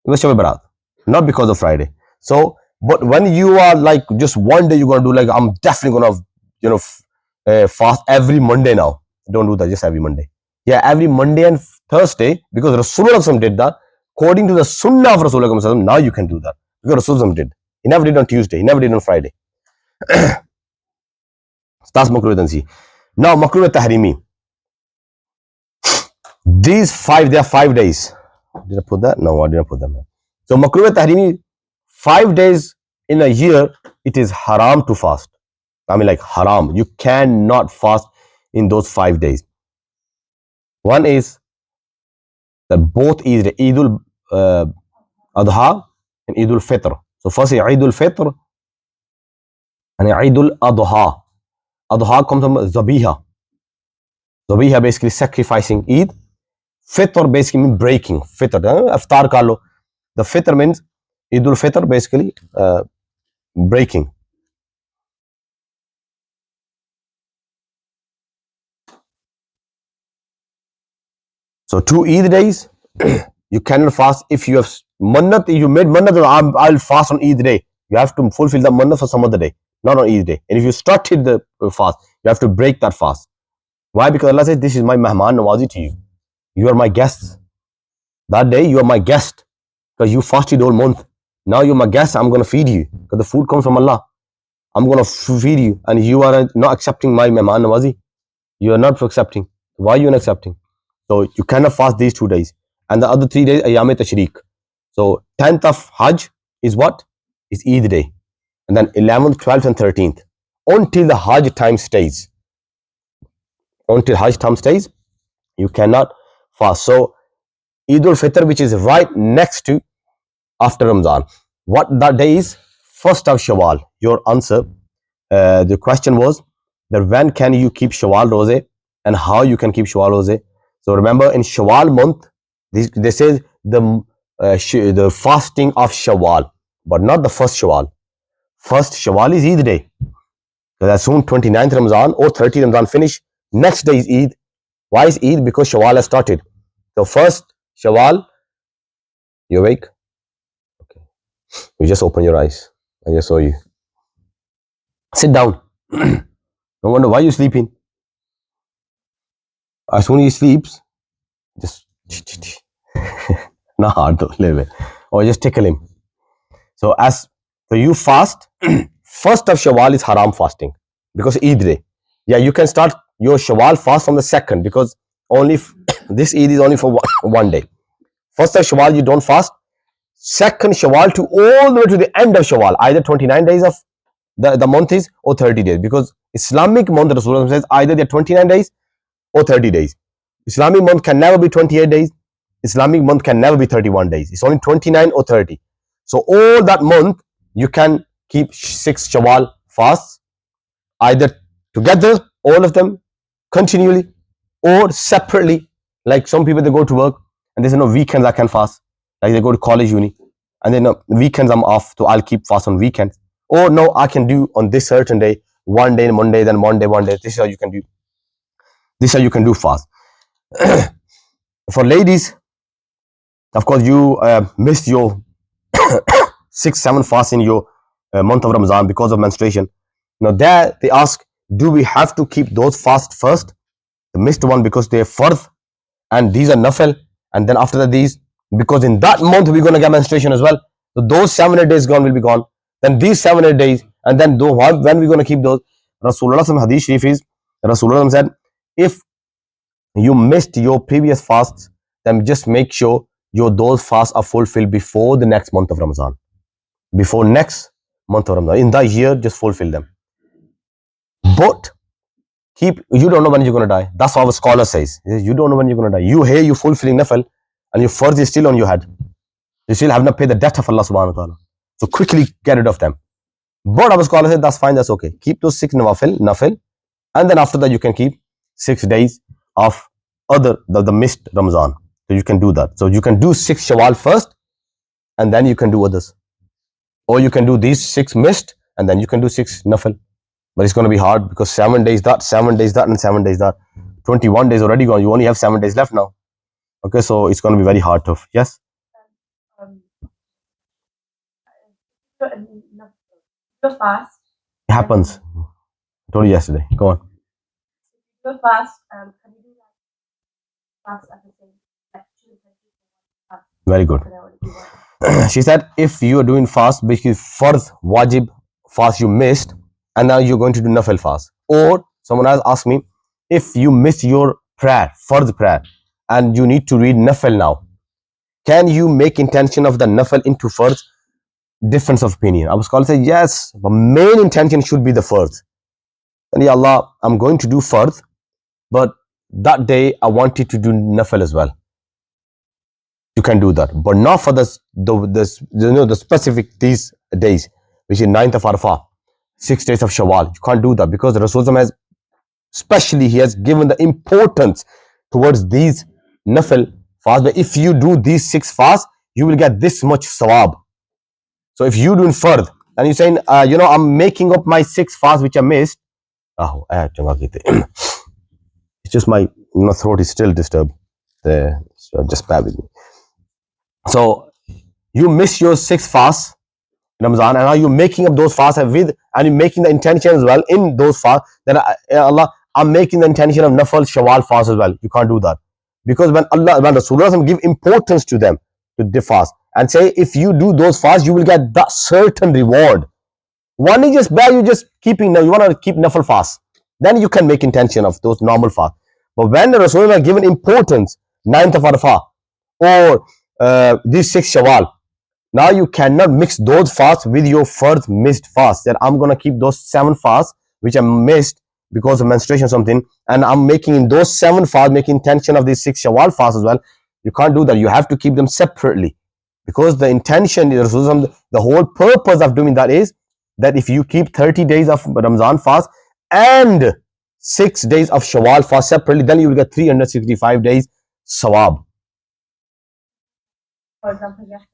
it was Shab Barat, not because of Friday. So, but when you are like just one day, you're going to do like, I'm definitely going to, fast every Monday now. Don't do that, just every Monday. Yeah, every Monday and Thursday, because Rasulullah did that. According to the Sunnah of Rasulullah, now you can do that. Because Rasulullah did. He never did on Tuesday, he never did on Friday. So that's Makruh Tanzi. Now, Makruh Tahrimi. There are 5 days. Did I put that? No, I didn't put that. So, Makruh Tahrimi, 5 days in a year, it is haram to fast. I mean, like haram. You cannot fast in those 5 days. One is that both is the Eidul Adha and Eidul Fitr. So, first is Eidul Fitr and Eidul Adha. Adha comes from Zabiha. Zabiha basically sacrificing Eid. Fitr basically means breaking. Fitr, Iftar kalo. The Fitr means Eidul Fitr basically breaking. So 2 Eid days, you cannot fast if you have mannat. You made mannat, I'll fast on Eid day. You have to fulfill the mannat for some other day, not on Eid day. And if you started the fast, you have to break that fast. Why? Because Allah says, this is my Mehman Nawazi to you. You are my guests. That day, you are my guest because you fasted all month. Now you're my guest. I'm going to feed you because the food comes from Allah. I'm going to feed you, and you are not accepting my Mehman Nawazi. You are not accepting. Why are you not accepting? So you cannot fast these 2 days. And the other 3 days, Ayam Tashriq. So 10th of Hajj is what? Is Eid day. And then 11th, 12th, and 13th. Until the Hajj time stays. Until Hajj time stays, you cannot fast. So Eid al-Fitr, which is right next to after Ramadan. What that day is? 1st of Shawwal. Your answer, the question was that when can you keep Shawwal Rose and how you can keep Shawwal Rose. So remember, in Shawwal month, they say the fasting of Shawwal, but not the first Shawwal. First Shawwal is Eid day. Because as soon 29th Ramadan or 30th Ramadan finish, next day is Eid. Why is Eid? Because Shawwal has started. So first Shawwal, you awake? Okay. You just open your eyes. I just saw you. Sit down. No wonder why you sleeping. As soon as he sleeps, just not hard though, little bit, or just tickle him. So you fast. First of Shawwal is haram fasting because Eid day. Yeah, you can start your Shawwal fast from the second because only this Eid is only for one day. First of Shawwal you don't fast. Second Shawwal to all the way to the end of Shawwal, either 29 days of the month is or 30 days, because Islamic month, Rasulullah says, either they're 29 days or 30 days. Islamic month can never be 28 days. Islamic month can never be 31 days. It's only 29 or 30. So all that month you can keep 6 Shawwal fasts, either together, all of them continually, or separately. Like some people, they go to work and they say, no, weekends I can fast. Like they go to college, uni, and then no, weekends I'm off, so I'll keep fast on weekends. Or no, I can do on this certain day, one day Monday, then one day. This is how you can do. This is how you can do fast. For ladies, of course, you missed your 6-7 fasts in your month of Ramadan because of menstruation. Now there they ask, do we have to keep those fasts first, the missed one, because they're fardh and these are nafil, and then after that these, because in that month we're going to get menstruation as well. So those 7-8 days gone will be gone. Then these 7-8 days, and then when we're going to keep those? Rasulullah hadith sharif is, Rasulullah said, if you missed your previous fasts, then just make sure your those fasts are fulfilled before the next month of Ramadan. Before next month of Ramadan. In that year, just fulfill them. But you don't know when you're going to die. That's what our scholar says. You don't know when you're going to die. You hear you fulfilling nafil and your fardh is still on your head. You still have not paid the debt of Allah subhanahu wa ta'ala. So quickly get rid of them. But our scholar said, that's fine, that's okay. Keep those 6 nafil, and then after that you can keep 6 days of the missed Ramadan. So you can do that. So you can do 6 Shawwal first, and then you can do others. Or you can do these 6 missed, and then you can do 6 nafil. But it's going to be hard because 7 days that, 7 days that, and 7 days that. 21 days already gone. You only have 7 days left now. Okay, so it's going to be very hard, tough. Yes? Fast. It happens. I told you yesterday. Go on. Go fast. Can you do that fast at the same time? Very good. She said, if you are doing fast, basically fardh, wajib fast you missed, and now you're going to do nafil fast. Or someone else asked me, if you miss your prayer, fardh prayer, and you need to read nafil now, can you make intention of the nafil into fardh? Difference of opinion. Our scholar said, yes, the main intention should be the fardh. And ya Allah, I'm going to do fardh, but that day I wanted to do nafil as well. You can do that, but not for the specific these days, which is 9th of Arafah, 6 days of Shawwal. You can't do that because the Rasulullah has, especially, he has given the importance towards these nafil fasts. But if you do these 6 fasts, you will get this much sawab. So if you doing fardh and you're saying, I'm making up my 6 fasts which I missed. It's just my throat is still disturbed. So just bear with me. So you miss your 6 fasts in Ramadan, and now you're making up those fasts and you're making the intention as well in those fasts. Then Allah, I'm making the intention of nafal Shawwal fast as well. You can't do that because when Rasulullah give importance to them, to the fast, and say if you do those fasts, you will get that certain reward. One is just bad, you just keeping. You want to keep nafal fast, then you can make intention of those normal fasts. But when the Rasulullah given importance, 9th of Arafah or these 6 Shawwal, now you cannot mix those fasts with your first missed fast. That I'm going to keep those 7 fasts which I missed because of menstruation or something, and I'm making in those 7 fasts, making intention of these 6 Shawwal fasts as well. You can't do that. You have to keep them separately because the intention, the whole purpose of doing that is that if you keep 30 days of Ramadan fast and 6 days of Shawwal fast separately, then you will get 365 days sawab. For example, yesterday.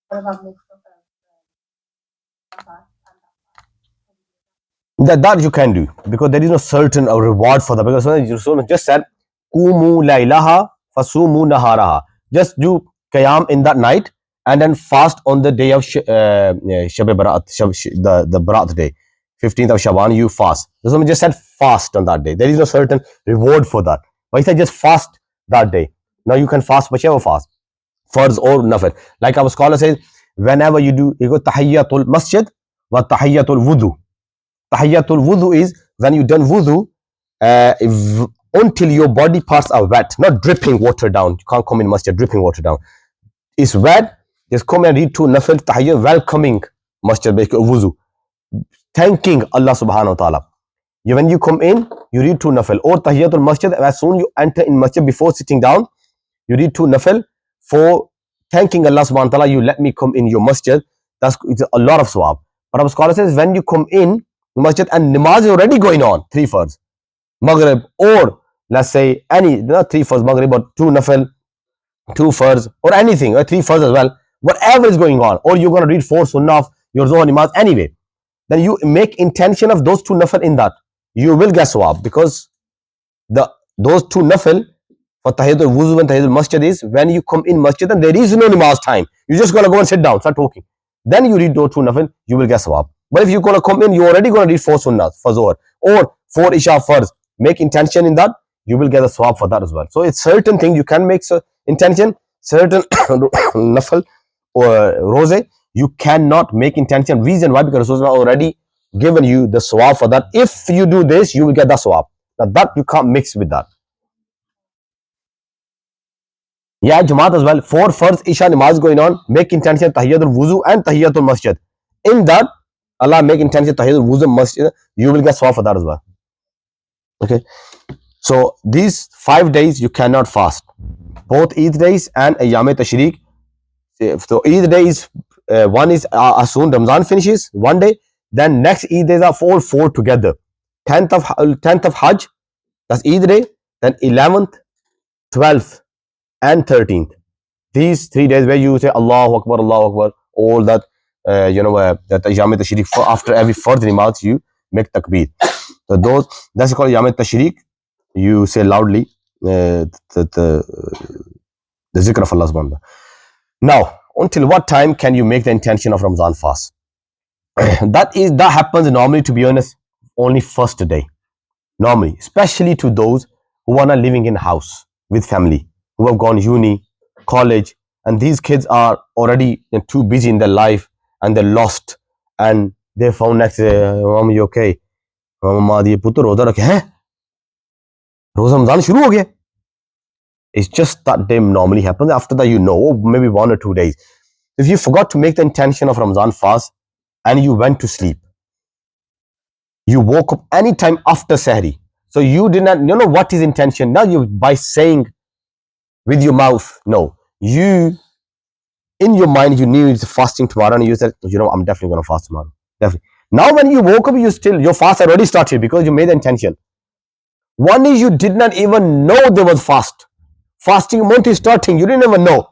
What about mixed that you can do because there is no certain reward for that, because Rasulullah just said kumu laylaha fasumu naharaha, just do qiyam in that night and then fast on the day of Shab Barat, the Barat day, 15th of Shaban, you fast. The Prophet just said fast on that day. There is no certain reward for that. But he said just fast that day. Now you can fast whichever fast, Farz or Nafil. Like our scholar says, whenever you go Tahiyyatul Masjid wa Tahiyyatul Wudu. Tahiyyatul Wudu is when you done wudu, until your body parts are wet, not dripping water down. You can't come in masjid dripping water down. It's wet, just come and read two nafil tahiyyah, welcoming masjid, wuzu, thanking Allah subhanahu wa ta'ala. When you come in, you read two nafil or tahiyyatul masjid. As soon you enter in masjid, before sitting down, you read two nafil for thanking Allah subhanahu wa ta'ala. You let me come in your masjid. It's a lot of sawab. But our scholar says when you come in masjid and namaz is already going on, three farz, maghrib, or let's say any, not three farz maghrib, but two nafil, two farz, or anything, or three farz as well, whatever is going on, or you're going to read four sunnah of your zohar namaz anyway, then you make intention of those two nafil in that, you will get sawab, because those two nafil for tahiyatul wuzu and tahiyatul masjid is when you come in masjid and there is no namaz time, you just gonna go and sit down, start talking, then you read those two nafil, you will get sawab. But if you're gonna come in, you're already gonna read four sunnahs for zohar or four isha farz, make intention in that, you will get a sawab for that as well. So it's certain things you can make intention, certain nafil or rose, you cannot make intention. Reason why? Because Rasulullah already given you the sawab for that. If you do this, you will get the sawab. Now that you can't mix with that. Yeah, Jamaat as well. Four farz isha namaz going on, make intention tahiyatul wuzu and tahiyatul masjid. In that, Allah make intention tahiyatul wuzu masjid, you will get sawab for that as well. Okay. So these 5 days you cannot fast. Both Eid days and Ayyam Tashriq. So Eid day is one is as soon Ramzan finishes one day, then next Eid days are four together. 10th of Hajj, that's Eid day, then 11th, 12th, and 13th. These 3 days where you say Allahu Akbar, all that that Ayyam Tashriq, after every fard namaz you make takbir. So that's called Ayyam Tashriq. You say loudly the zikr of Allah subhanahu wa ta'ala. Now, until what time can you make the intention of Ramzan fast? that happens normally, to be honest, only first day. Normally, especially to those who are not living in house with family, who have gone uni, college, and these kids are already too busy in their life and they're lost, and they found next day, Mom, you okay? Mama, ये पुत्र रोजा रखे हैं, रोजा रमजान शुरू हो गया. It's just that day normally happens. After that, maybe 1 or 2 days. If you forgot to make the intention of Ramzan fast and you went to sleep, you woke up anytime after Sahri. So you did not, what is intention. Now you, by saying with your mouth, no, you, in your mind, you knew it's fasting tomorrow and you said, I'm definitely going to fast tomorrow. Definitely. Now when you woke up, your fast already started because you made the intention. One is you did not even know there was fast. Fasting month is starting, you didn't even know.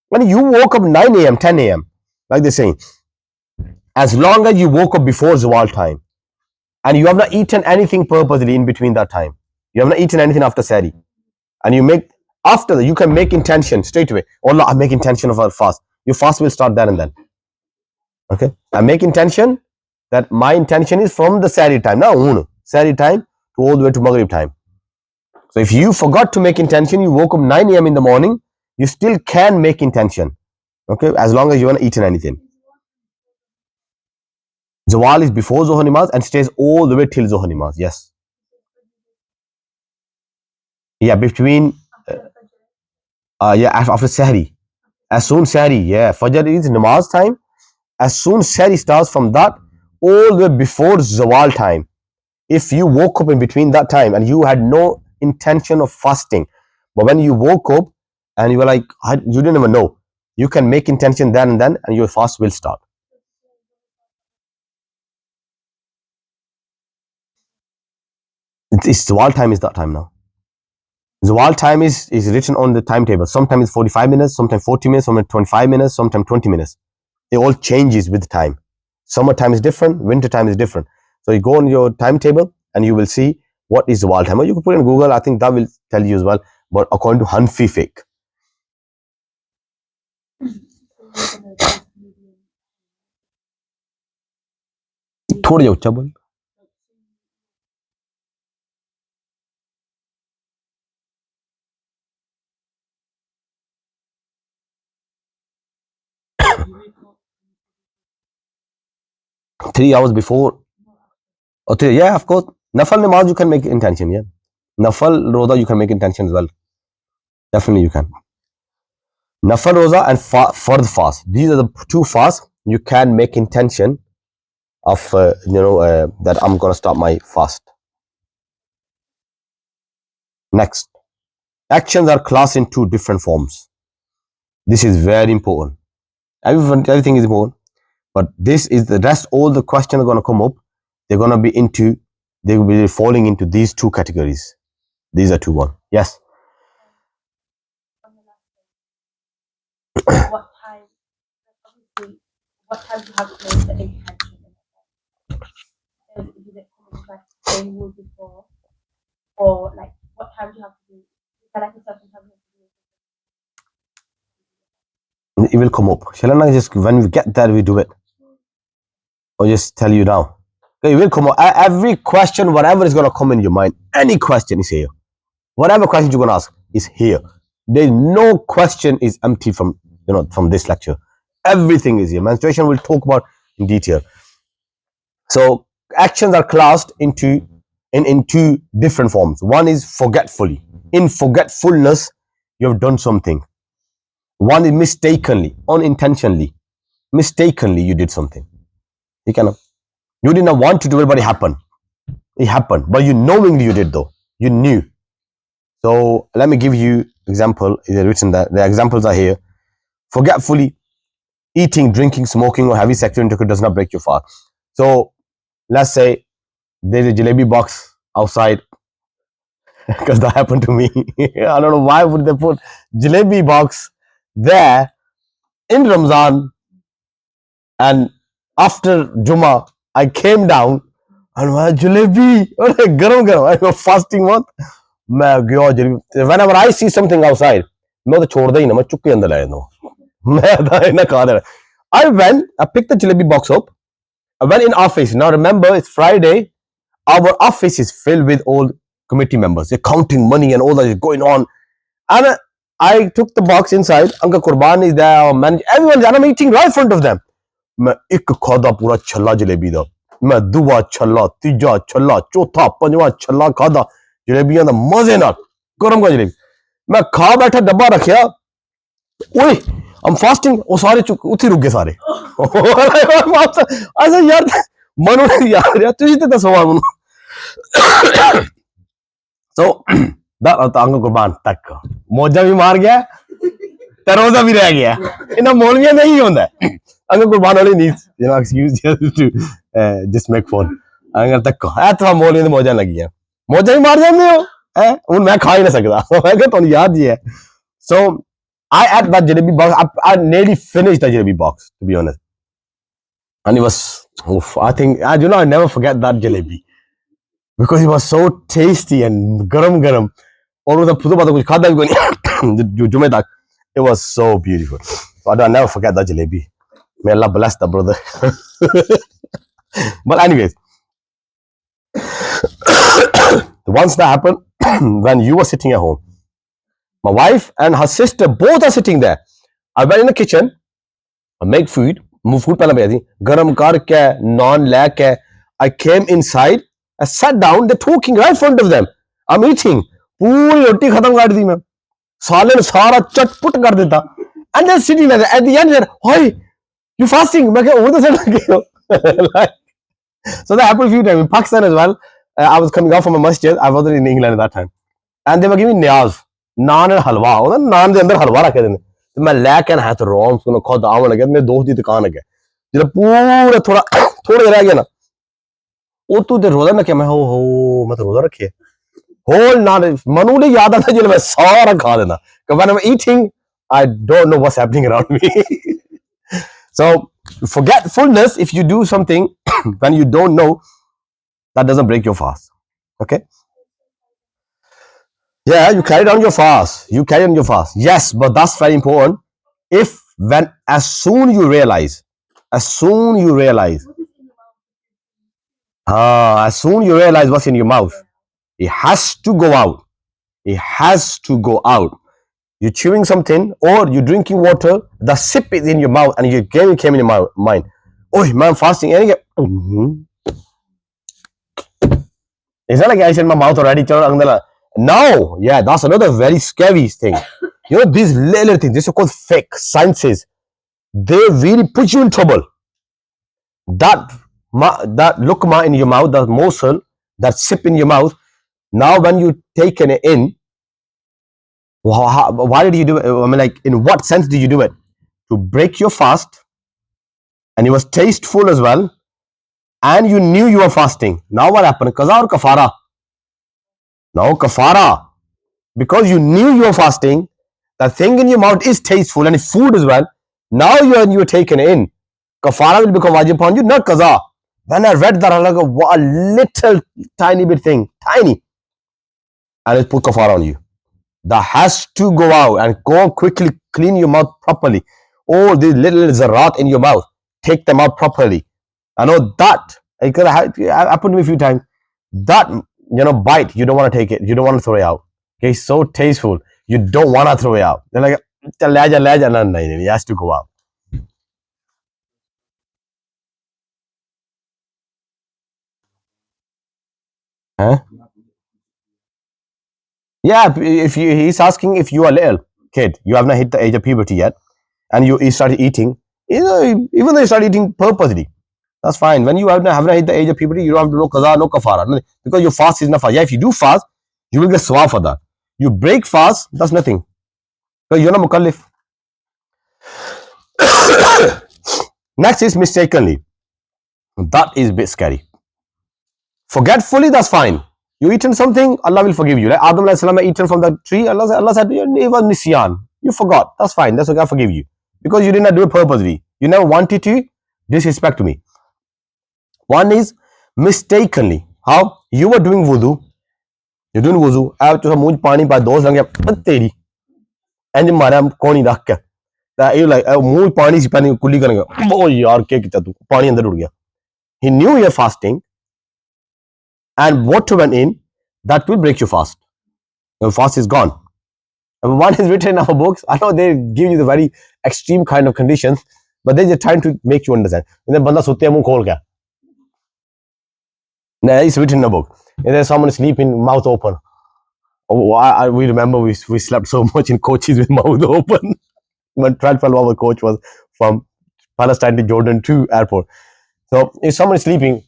When you woke up 9 a.m., 10 a.m., like they're saying, as long as you woke up before Zawal time and you have not eaten anything purposely in between that time, you have not eaten anything after Sahri, and you make, after that, you can make intention straight away. Allah, I make intention of our fast. Your fast will start there and then. Okay? I make intention that my intention is from the Sahri time. Now, Sahri time to all the way to Maghrib time. So if you forgot to make intention, you woke up 9 a.m. in the morning, you still can make intention. Okay, as long as you haven't eaten anything. Zawal is before Zohar Namaz and stays all the way till Zohar Namaz. Yes. Yeah, between, after Sahri. As soon Sahri, Fajr is Namaz time. As soon Sahri starts from that, all the way before Zawal time. If you woke up in between that time and you had no intention of fasting, but when you woke up and you were like, you didn't even know, you can make intention then and then, and your fast will start. It's Zawal time is that time now. Zawal time is written on the timetable. Sometimes it's 45 minutes, sometimes 40 minutes, sometimes 25 minutes, sometimes 20 minutes. It all changes with time. Summer time is different, winter time is different. So you go on your timetable and you will see what is Zawal time. Or you can put it in Google, I think that will tell you as well. But according to Hanfi fiqh. थोड़ा ऊंचा बोल. Three hours before. Or three, yeah, of course. Nafal namaz you can make intention, yeah. Nafal roza you can make intention as well. Definitely you can. Nafal roza and fardh fast. These are the two fasts you can make intention of that I'm gonna stop my fast. Next, actions are classed in two different forms. This is very important. Everything is important, but this is the rest. All the questions are gonna come up. They will be falling into these two categories. These are two one. Yes. On the last day, what time? Obviously, what time do you have to make the intention in it? Is it coming like same rule before, or like what time do you have to do? Is there like a certain time you have to do it? It will come up. Shall I just when we get there we do it, or just tell you now? Okay, it will come up. Every question, whatever is gonna come in your mind, any question is here. Whatever question you're gonna ask is here. There is no question is empty from from this lecture. Everything is here. Menstruation we'll talk about in detail. So actions are classed into in two different forms. One is forgetfully. In forgetfulness, you have done something. One is mistakenly, unintentionally. Mistakenly, you did something. You did not want to do it, but it happened. It happened, but you knowingly you did though. You knew. So let me give you example. It's written that the examples are here. Forgetfully eating, drinking, smoking, or having sexual intercourse does not break your fast. So let's say there's a jalebi box outside, because that happened to me. I don't know why would they put jalebi box there in Ramzan, and after Juma I came down and my jalebi, garam garam. I was fasting month. Whenever I see something outside, मैं तो छोड़ ही ना, मैं चुप के अंदर ले जाता हूँ. I went, I picked the jalebi box up. I went in office. Now remember, it's Friday. Our office is filled with all committee members. They're counting money and all that is going on. And I took the box inside. Uncle Qurban is there. Our manager, everyone's, and I'm eating right in front of them. मैं एक खादा पूरा छल्ला जलेबी दा. मैं दूआ छल्ला, तीजा छल्ला, चौथा पंजवा छल्ला खादा जलेबियां दा मजे नाल गरम का जलेबी. मैं खा बैठा डब्बा रखिया. ओए I'm fasting. वो सारे उठी रुक गए सारे. ऐसा यार मनु यार तुझे तो सवाल मनु. So that अंकल कुर्बान तक मौजा भी मार गया, तरोजा भी रह गया. इन्हें मौलवियां नहीं होता. अंकल कुर्बान only needs excuse to just make fun. Uncle तक ऐसा मौलवियां मौजा लगी है. मौजा भी मार जाते हो. उन मैं खा ही नहीं सकता. मैं कहता हूँ याद ही है. So I ate that jalebi box. I nearly finished the jalebi box, to be honest. And it was, I think, I never forget that jalebi. Because it was so tasty and garam garam. It was so beautiful. So I'll never forget that jalebi. May Allah bless the brother. But anyways, once that happened, when you were sitting at home, my wife and her sister both are sitting there. I went in the kitchen, I make food, food pehla bhai thi, garam karke, naan leke. I came inside, I sat down, they're talking right in front of them. I'm eating. Puri roti khatam kar di main. Salen sara chatput kar deta. And they're sitting there. At the end, they're, "Hey, you fasting?" Main kya, "Oh, like, so that happened a few times. In Pakistan as well, I was coming out from a masjid. I wasn't in England at that time. And they were giving niyaz. नान और हलवा होता नान के अंदर हलवा रखे देने तो मैं लेके ना तो रोम सुनो खुद आवन लगे मेरे दोस्त की दुकान है जब पूरा थोड़ा थोड़ा रह गया ना वो तू तो रोजा ना क्या मैं हो मैं तो रोजा रखिए होल नान मनु ने याद आता जब मैं सारा खा देना when I'm eating I don't know what's happening around me. So forgetfulness, if you do something when you don't know, that doesn't break your fast. Okay. Yeah, you carried on your fast. You carry on your fast. Yes, but that's very important. As soon you realize, As soon you realize what's in your mouth, it has to go out. It has to go out. You're chewing something or you're drinking water, the sip is in your mouth and you came in your mind. Oh, man, I'm fasting. And you get, it's not like I said my mouth already. No, yeah, that's another very scary thing. You know, these little things, these are called fake sciences. They really put you in trouble. That lukma in your mouth, that morsel, that sip in your mouth, now when you taken it in, why did you do it? I mean, like, in what sense did you do it? To break your fast, and it was tasteful as well, and you knew you were fasting. Now what happened? Qaza or kafara? Now kafara. Because you knew you were fasting, the thing in your mouth is tasteful and it's food as well. Now you're taken in. Kafara will become wajib upon you, not qaza. When I read that, I was like, what a little tiny bit thing, tiny, and it put kafara on you. That has to go out and go quickly, clean your mouth properly. All these little zarat in your mouth, take them out properly. I know that it happened to me a few times. That bite, you don't want to take it, you don't want to throw it out. Okay, it's so tasteful, you don't want to throw it out. They're like, no, it has to go out. Huh? Yeah, if he's asking if you are little kid, you have not hit the age of puberty yet, and you started eating, even though you start eating purposely, that's fine. When you haven't hit the age of puberty, you don't have to know qaza, no kafara, because your fast is not fast. Yeah, if you do fast, you will get swab for that. You break fast, that's nothing, because you're not mukallif. Next is mistakenly. That is a bit scary. Forgetfully, that's fine. You eaten something, Allah will forgive you. Like Adam alayhi salam had eaten from the tree, Allah said, it was nisyan. You forgot. That's fine. That's okay, I forgive you. Because you did not do it purposely. You never wanted to disrespect me. One is mistakenly. How? You were doing wudu. You're doing wudu. I have to move pani by those lang teri. And you mara koni rakh. That you like move pani si pani kuli karenge. Oh yaar, kya kita tu? Pani andar ud gaya. He knew you're fasting, and water went in, that will break your fast. Your fast is gone. And one is written in our books. I know they give you the very extreme kind of conditions, but they're just trying to make you understand. And then banda sote muh khol kya. Nah, it's written in a book. And then someone sleeping, mouth open. Oh, we remember we slept so much in coaches with mouth open. When 12-hour coach was from Palestine to Jordan to airport. So if someone is sleeping,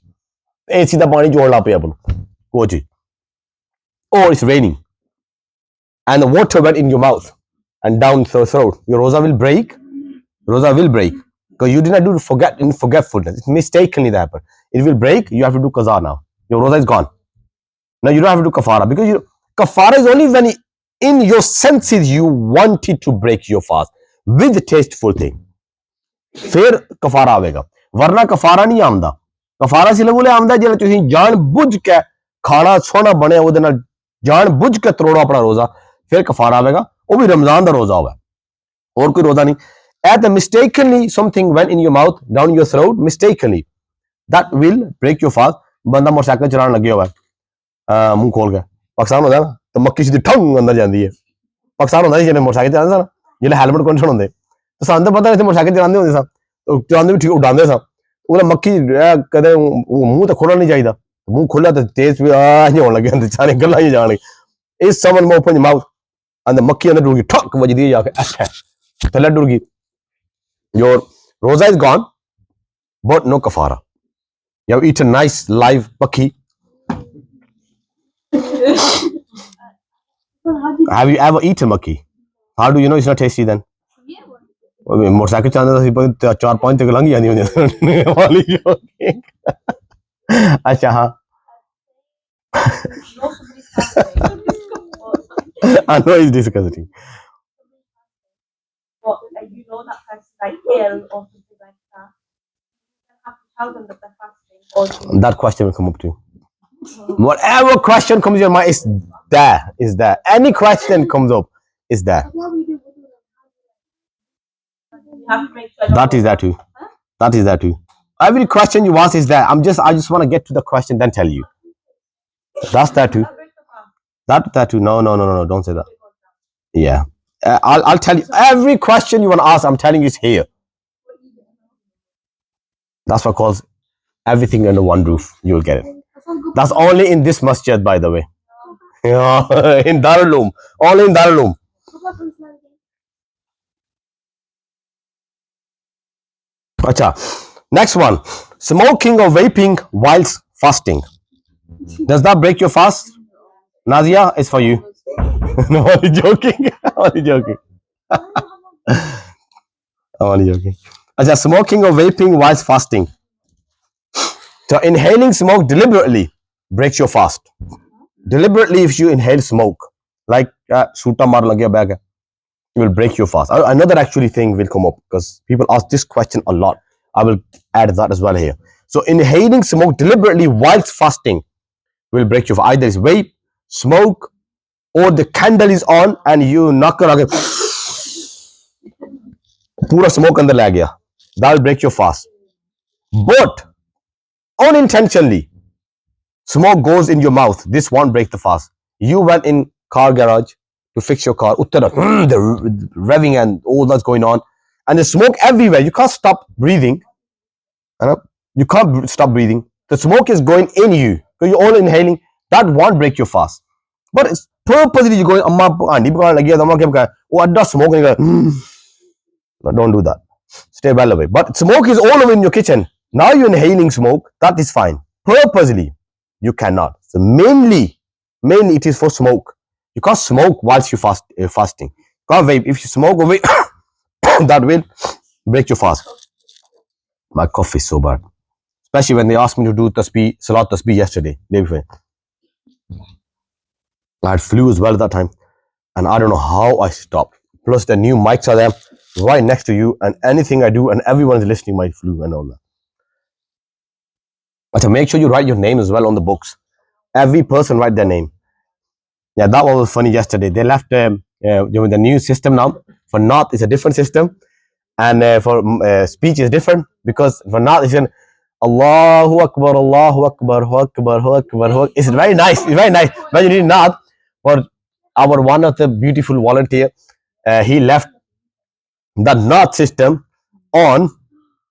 AC the pani jod la pe apan coach. Or it's raining, and the water went in your mouth and down the throat. Your roza will break. Roza will break because you did not do forgetfulness. It's mistakenly that happened. It will break. You have to do qaza now. Your roza is gone. Now you don't have to do kafara, because kafara is only when in your senses you wanted to break your fast with the tasteful thing. फिर कफारा आवेगा, वरना कफारा नहीं आंदा. कफारा सिर्फ बोले आंदा जिहड़ा तुसीं जान बुझ के खाना सोना बने ਉਹਦੇ ਨਾਲ जान बुझ के तरोड़ो अपना रोजा, फिर कफारा आवेगा. वो भी रमजान दा रोजा होवे, और कोई रोजा नहीं. At the mistakenly something went in your mouth, down your throat, mistakenly, that will break your fast. बंदा मोटरसाइकिल चलाने लगे हुआ है, मुंह खोल के. पाकिस्तान होता है ना तो मक्की सीधी ठंग अंदर जाती है. पाकिस्तान होता है जिन्हें मोटरसाइकिल चलाते ना, जिन्हें हेलमेट कौन होंगे तो ਸਾਨੂੰ ਤਾਂ ਪਤਾ ਨਹੀਂ मोटरसाइकिल चलाते होंगे सां, चलाते भी ठीक उड़ाते सां. ਉਹਦਾ ਮੱਖੀ ਕਦੇ ਮੂੰਹ ਤਾਂ ਖੋਲਣਾ ਨਹੀਂ ਚਾਹੀਦਾ. ਮੂੰਹ ਖੋਲਿਆ ਤਾਂ ਤੇਜ਼ ਵੀ ਹੋਣ ਲੱਗੇ ਹੁੰਦੇ, ਸਾਰੇ ਗੱਲਾਂ ਹੀ ਜਾਣ. ਇਸ someone open your mouth and the ਮੱਖੀ ਅੰਦਰ ਡੁੱਲ ਗਈ, ਠੱਕ ਵੱਜਦੀ ਹੈ ਜਾ ਕੇ, ਅੱਛਾ ਥੱਲੇ ਡੁੱਲ ਗਈ. Your roza is gone, but no kafara. You have eaten nice live mੱਖੀ. Have you ever eaten mੱਖੀ? How do you know it's not tasty then? Motorcycle चलाने तो 4-5 तक लंघ जाती होंगी. अच्छा हाँ. I know it's disgusting. But you know that person's like ill or something like that. You have to tell them that they're fasting. Or that question will come up to you. Whatever question comes in your mind is there. Is there. Any question comes up is there. you have to make sure That is that too. That is that too. Every question you ask is that I just want to get to the question, then tell you. That's that too. That too. No. Don't say that. Yeah. I'll tell you every question you want to ask. I'm telling you is here. That's what calls everything under one roof. You'll get it. That's only in this masjid, by the way. Yeah, in Uloom. Only in Uloom. Acha. Next one. Smoking or vaping whilst fasting. Does that break your fast? Nazia, it's for you. No, only joking. Only joking. Only joking. Acha, smoking or vaping whilst fasting. So inhaling smoke deliberately breaks your fast. Deliberately, if you inhale smoke, like shoota maar lagya bag hai, it will break your fast. Another actually thing will come up because people ask this question a lot. I will add that as well here. So inhaling smoke deliberately whilst fasting will break your fast. Either it's vape, smoke, or the candle is on and you knock it again. Pura smoke andar lag gaya. That will break your fast. But unintentionally, smoke goes in your mouth. This won't break the fast. You went in car garage to fix your car. The revving and all that's going on. And there's smoke everywhere. You can't stop breathing. You can't stop breathing. The smoke is going in you. So you're all inhaling. That won't break your fast. But it's purposely you're going, smoke. No, don't do that. Stay well away. But smoke is all over in your kitchen. Now you're inhaling smoke. That is fine. Purposely, you cannot. So mainly it is for smoke. You can't smoke whilst you fasting. You can't vape. If you smoke or vape, that will break your fast. My cough is so bad. Especially when they asked me to do Salat Tasbih yesterday. Day before. I had flu as well at that time. And I don't know how I stopped. Plus the new mics are there right next to you. And anything I do and everyone is listening my flu and all that. But make sure you write your name as well on the books. Every person write their name. Yeah, that was funny yesterday. They left the new system now. For North, it's a different system. And for speech is different. Because for North, it's in Allahu Akbar, Allahu Akbar, Akbar, Akbar. It's very nice. It's very nice. When you read North, for our one of the beautiful volunteer, he left the North system on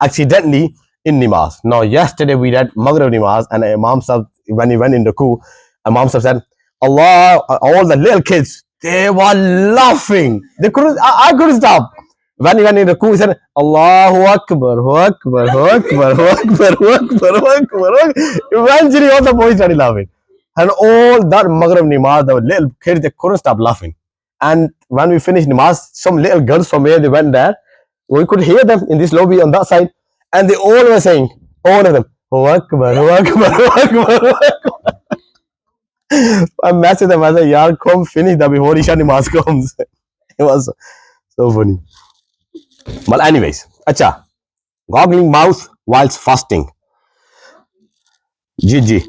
accidentally in Nimaz. Now, yesterday we read Maghrib Nimaz, and Imam Sahib, when he went in the coup, Imam Sahib said, Allah, all the little kids, they were laughing. They couldn't, I couldn't stop. When he went in the coup, he said, Allahu Akbar, Akbar, Akbar, Akbar, Akbar, Akbar. Eventually, all the boys started laughing. And all that Maghrib Nimaz, the little kids, they couldn't stop laughing. And when we finished Nimaz, some little girls from here, they went there. We could hear them in this lobby on that side. And they all were saying, all of them, oh Akbar, oh Akbar, oh Akbar, oh Akbar. I messaged them, I said, Yaar, come finish that before Isha Nimaz comes. It was so funny. But anyways, acha, goggling mouth whilst fasting. GG.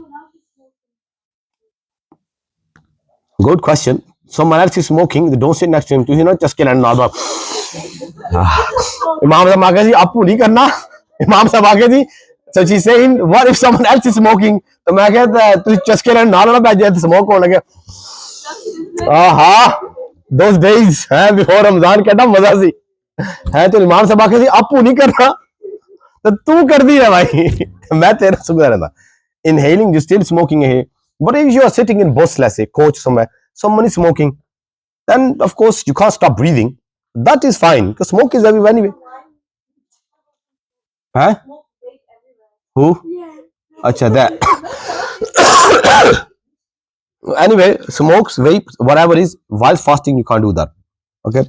Good question. Someone else is smoking, they don't sit next to him. You know, just kill another. Imam Sahib aage ji, aapko nahi karna. Imam Sahib aage ji. So she's saying, what if someone else is smoking? तो मैं कहता तू चस्के रहने नाल ना बैठ जाए smoke होने लगे those days हैं before रमजान कहता मजा सी है तो इमाम साहब आके आपू नहीं करना तो तू कर दी है भाई मैं तेरा सुनता रहता inhaling you still smoking है but if you are sitting in bus let's say coach somewhere someone is smoking then of course you can't stop breathing that is fine because smoke is everywhere anyway huh who acha that anyway smokes vape whatever is while fasting you can't do that okay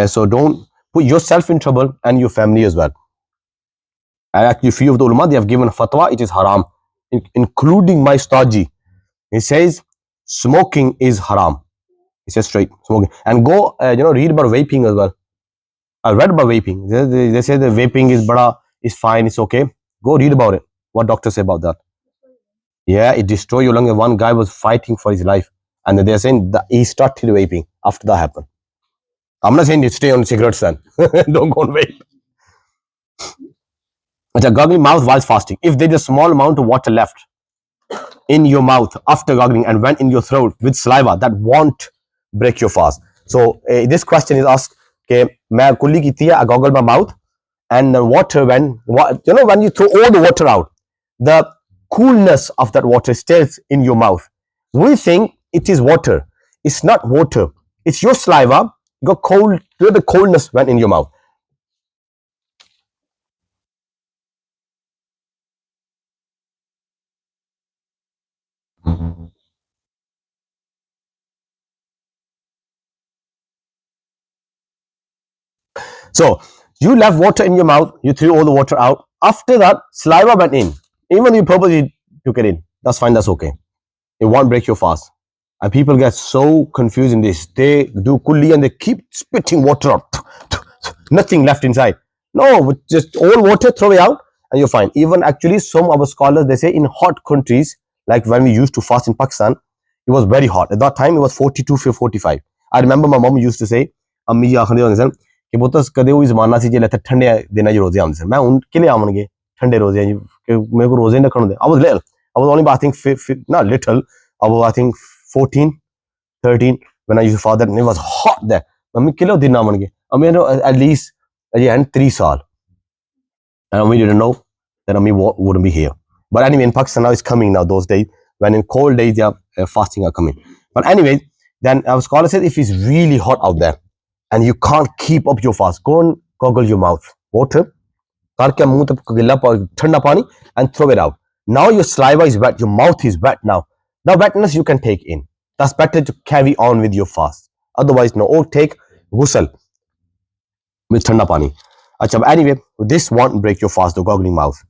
so don't put yourself in trouble and your family as well and actually few of the ulama they have given a fatwa it is haram including my staji he says smoking is haram he says straight smoking and go read about vaping as well I read about vaping they say the vaping is fine it's okay go read about it what doctors say about that yeah it destroy your lung one guy was fighting for his life and they're saying that he started vaping after that happened I'm not saying you stay on cigarettes then don't go on vape Gargling mouth while fasting. If there is a small amount of water left in your mouth after gargling and went in your throat with saliva, that won't break your fast. So this question is asked कि मैं कुल्ली की थी, I goggled my mouth and the water when you throw all the water out, the coolness of that water stays in your mouth. We think it is water. It's not water. It's your saliva got cold. The coldness went in your mouth. So you left water in your mouth, you threw all the water out. After that, saliva went in. Even you purposely took it in. That's fine, that's okay. It won't break your fast. And people get so confused in this. They do kulli and they keep spitting water out. Nothing left inside. No, with just all water, throw it out and you're fine. Even actually, some of our scholars, they say in hot countries, like when we used to fast in Pakistan, it was very hot. At that time, it was 42 to 45. I remember my mom used to say, "Ammi ji आखने लगे सन कि पुत्तर कदे कोई जमाना सी जेल्लै ठंडे दिनां च रोजे आंदे सन मैं हूं किले आवणगे ठंडे रोजे कि मेरे को रोजे नहीं रखण दे I was little I was only I think not little I was I think 14 13 when I used to fast that and it was hot there mummy किले दिन आवणगे I mean at least अजे हन 3 साल and we didn't know that Ami wouldn't be here. But anyway, in Pakistan now it's coming now those days when in cold days they are fasting are coming. But anyway, then our scholar said if it's really hot out there and you can't keep up your fast, go and goggle your mouth, water, करके मुंह तक गिल्ला ठंडा पानी and throw it out. Now your saliva is wet, your mouth is wet now. Now wetness you can take in. That's better to carry on with your fast. Otherwise, no. Or take ghusl with ठंडा पानी. Achha, anyway, this won't break your fast, the goggling mouth.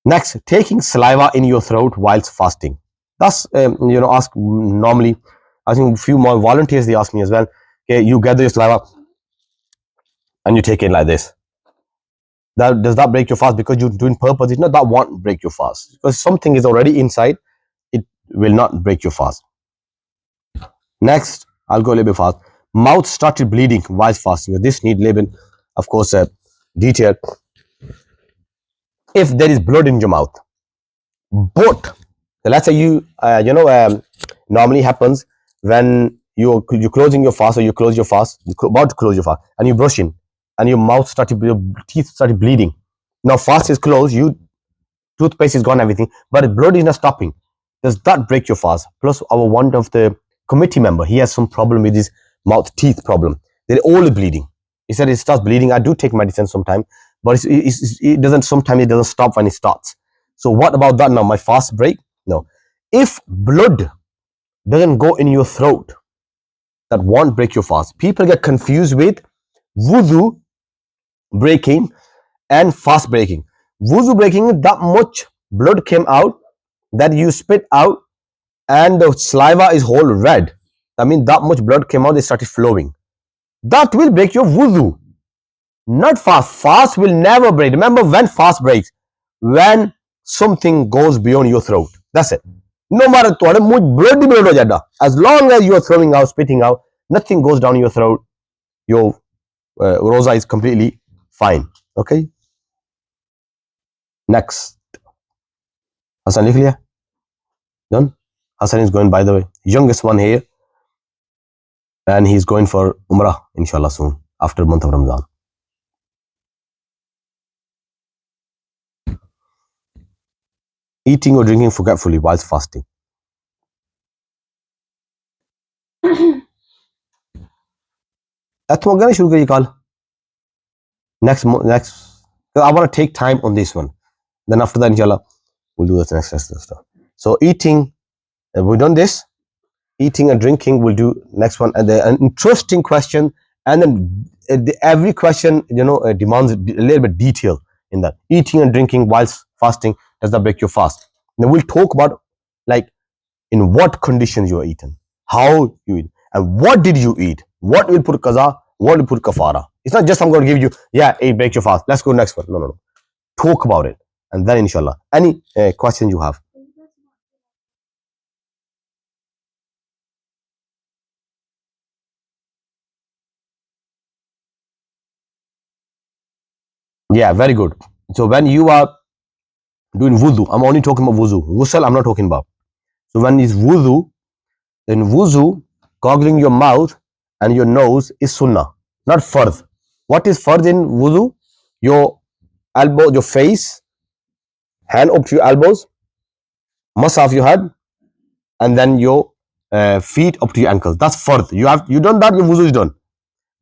Next, taking saliva in your throat whilst fasting. That's, ask normally. I think a few more volunteers, they ask me as well. Okay, you gather your saliva and you take it like this. Does that break your fast because you're doing purpose? No, that won't break your fast. Because something is already inside, it will not break your fast. Next, I'll go a little bit fast. Mouth started bleeding whilst fasting. This need little bit, of course, detail. If there is blood in your mouth, both. Let's say you, normally happens when you're closing your fast or you close your fast, you're about to close your fast, and you're brushing, and your mouth started, your teeth started bleeding. Now fast is closed, you toothpaste is gone, everything, but the blood is not stopping. Does that break your fast? Plus, our one of the committee member, he has some problem with his mouth teeth problem. They're all bleeding. He said it starts bleeding. I do take medicine sometimes, but it doesn't. Sometimes it doesn't stop when it starts. So what about that now? My fast break? No. If blood doesn't go in your throat, that won't break your fast. People get confused with wudu breaking and fast breaking. Wudu breaking, that much blood came out that you spit out and the saliva is whole red. I mean, that much blood came out, it started flowing. That will break your wudu. Not fast. Fast will never break. Remember when fast breaks? When something goes beyond your throat. That's it. No matter what, as long as you are throwing out, spitting out, nothing goes down your throat. Your rosa is completely fine. Okay. Next. Hassan, likh liya? Done? Hassan is going, by the way, youngest one here. And he's going for Umrah, inshallah, soon, after the month of Ramadan. Eating or drinking forgetfully whilst fasting. That's going to call. Next. I want to take time on this one. Then after that, inshallah, we'll do the next stuff. So eating, we've done this. Eating and drinking, we'll do next one. And an interesting question. And then every question, demands a little bit detail in that. Eating and drinking whilst fasting, does that break your fast? Now we'll talk about like in what conditions you are eating, how you eat, and what did you eat? What will put kaza? What will put kafara? It's not just I'm going to give you, it breaks your fast. Let's go next one. No. Talk about it. And then inshallah. Any question you have? Yeah, very good. So when you are doing wudu, I'm only talking about wudu. Ghusl, I'm not talking about. So when it's wudu, then wudu, goggling your mouth and your nose is sunnah, not fardh. What is fardh in wudu? Your elbow, your face, hand up to your elbows, massage off your head, and then your feet up to your ankles. That's fardh. You done that, your wudu is done.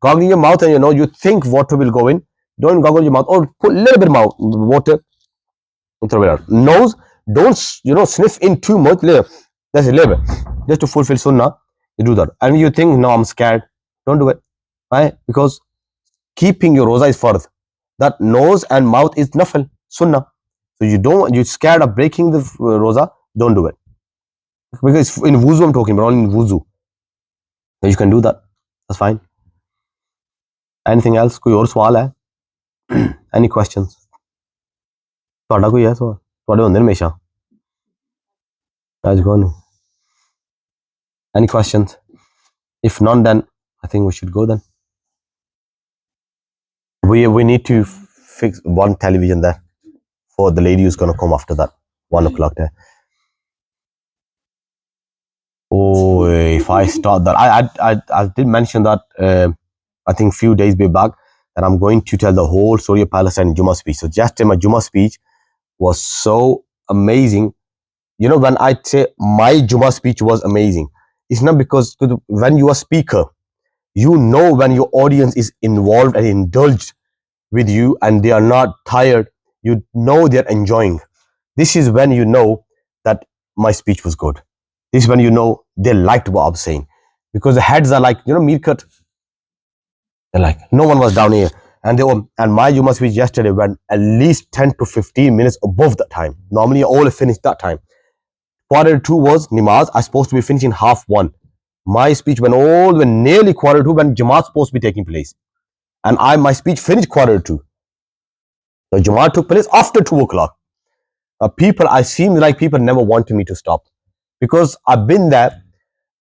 Goggling your mouth and your nose, you think water will go in. Don't goggle your mouth, or put a little bit of mouth water and throw it out. Nose, don't sniff in too much. That's a little bit, just to fulfill sunnah. You do that, and you think, no, I'm scared. Don't do it. Why? Because keeping your roza is fardh. That nose and mouth is nafil, sunnah. So you're scared of breaking the roza. Don't do it. Because in wuzu I'm talking about, only in wuzu. You can do that. That's fine. Anything else? कोई और सवाल है? Any questions? ਤੁਹਾਡਾ ਕੋਈ ਹੈ ਸਵਾਲ? ਤੁਹਾਡੇ ਹੁੰਦੇ ਨੇ ਹਮੇਸ਼ਾ. ਅੱਜ ਕੋਣ? Any questions? If none, then I think we should go then. We need to fix one television there for the lady who's going to come after that. 1 o'clock there. Oh, if I start that, I did mention that I think few days back that I'm going to tell the whole story of Palestine in Jummah speech. So just my Jummah speech was so amazing. You know, when I say my Jummah speech was amazing, it's not because when you are speaker, you know when your audience is involved and indulged with you and they are not tired, you know they're enjoying. This is when you know that my speech was good. This is when you know they liked what I was saying. Because the heads are like, Meerkat. They're like, no one was down here. And my Jummah speech yesterday went at least 10 to 15 minutes above that time. Normally, all finished that time. 1:45 was Nimaz. I was supposed to be finishing 1:30. My speech went all the way nearly 1:45 when Jamaat supposed to be taking place. And my speech finished 1:45. The Jamaat took place after 2 o'clock. I seem like people never wanted me to stop. Because I've been there,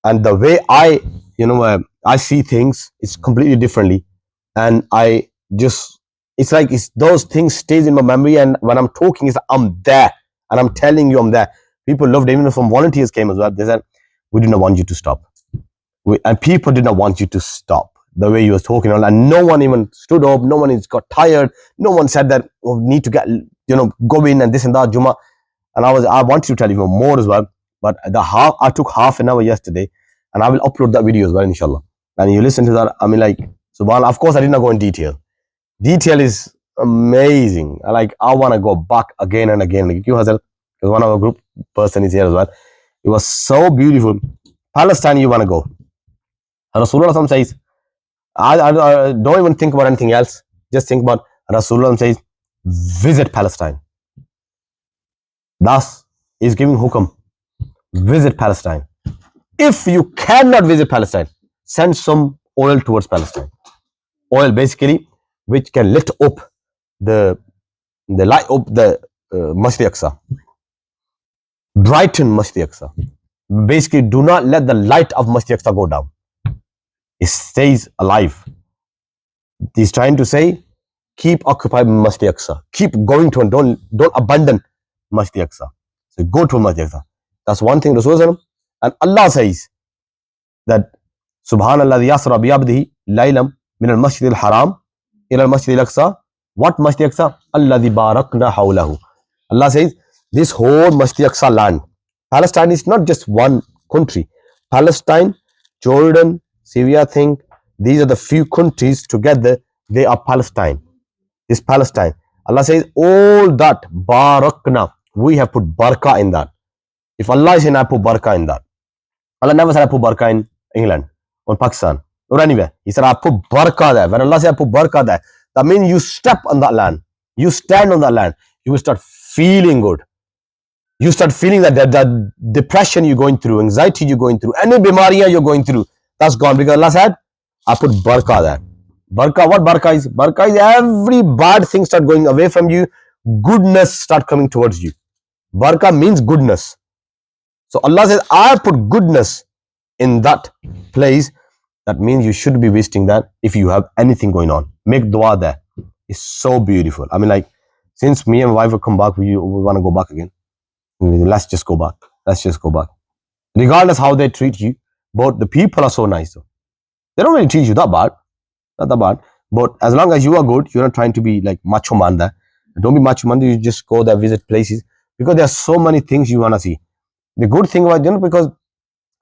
and the way I see things is completely differently. And it's like those things stays in my memory, and when I'm talking, I'm there, and I'm telling you I'm there. People loved it. Even some volunteers came as well. They said, we did not want you to stop. And people did not want you to stop the way you were talking. And no one even stood up. No one got tired. No one said that we need to get, go in and this and that, Juma. And I wanted to tell you more as well. But I took half an hour yesterday, and I will upload that video as well, inshallah. And you listen to that. I mean, like, subhanAllah, of course, I did not go in detail. Detail is amazing. I want to go back again and again. Like, because one of our group person is here as well. It was so beautiful. Palestine, you want to go. Rasulullah says, I don't even think about anything else. Just think about Rasulullah says, visit Palestine. Thus, he's giving hukum. Visit Palestine. If you cannot visit Palestine, send some oil towards Palestine. Oil, basically, which can light up the light up the Masjid Aqsa. Brighten Masjid Aqsa. Basically, do not let the light of Masjid Aqsa go down. It stays alive. He's trying to say, keep occupied Masjid Aqsa. Keep going to it. Don't abandon Masjid Aqsa. So go to Masjid Aqsa. That's one thing Rasulullah. And Allah says that Subhanallah yasra biyabdihi laylam min al-masjid al-haram ila al-masjid al-aqsa. What Masjid Aqsa? Alladhi barakna hawlahu. Allah says this whole Masjid Aqsa land. Palestine is not just one country. Palestine, Jordan, Syria, think these are the few countries together. They are Palestine. This Palestine. Allah says all that barakna. We have put barakah in that. If Allah is saying I put barakah in that, Allah never said I put barakah in England or Pakistan or anywhere. He said I put barakah there. When Allah said I put barakah there, that means you step on that land. You stand on that land. You will start feeling good. You start feeling that depression you're going through, anxiety you're going through, any bimariya you're going through, that's gone. Because Allah said, I put barakah there. Barakah, what barakah is? Barakah is every bad thing start going away from you. Goodness start coming towards you. Barakah means goodness. So Allah says, I put goodness in that place. That means you should be visiting that if you have anything going on. Make dua there. It's so beautiful. I mean, like, since me and my wife have come back, we want to go back again. Let's just go back. Let's just go back. Regardless how they treat you, but the people are so nice though. They don't really treat you that bad, not that bad. But as long as you are good, you're not trying to be like macho man there. Don't be macho man. You just go there, visit places because there's so many things you wanna see. The good thing about because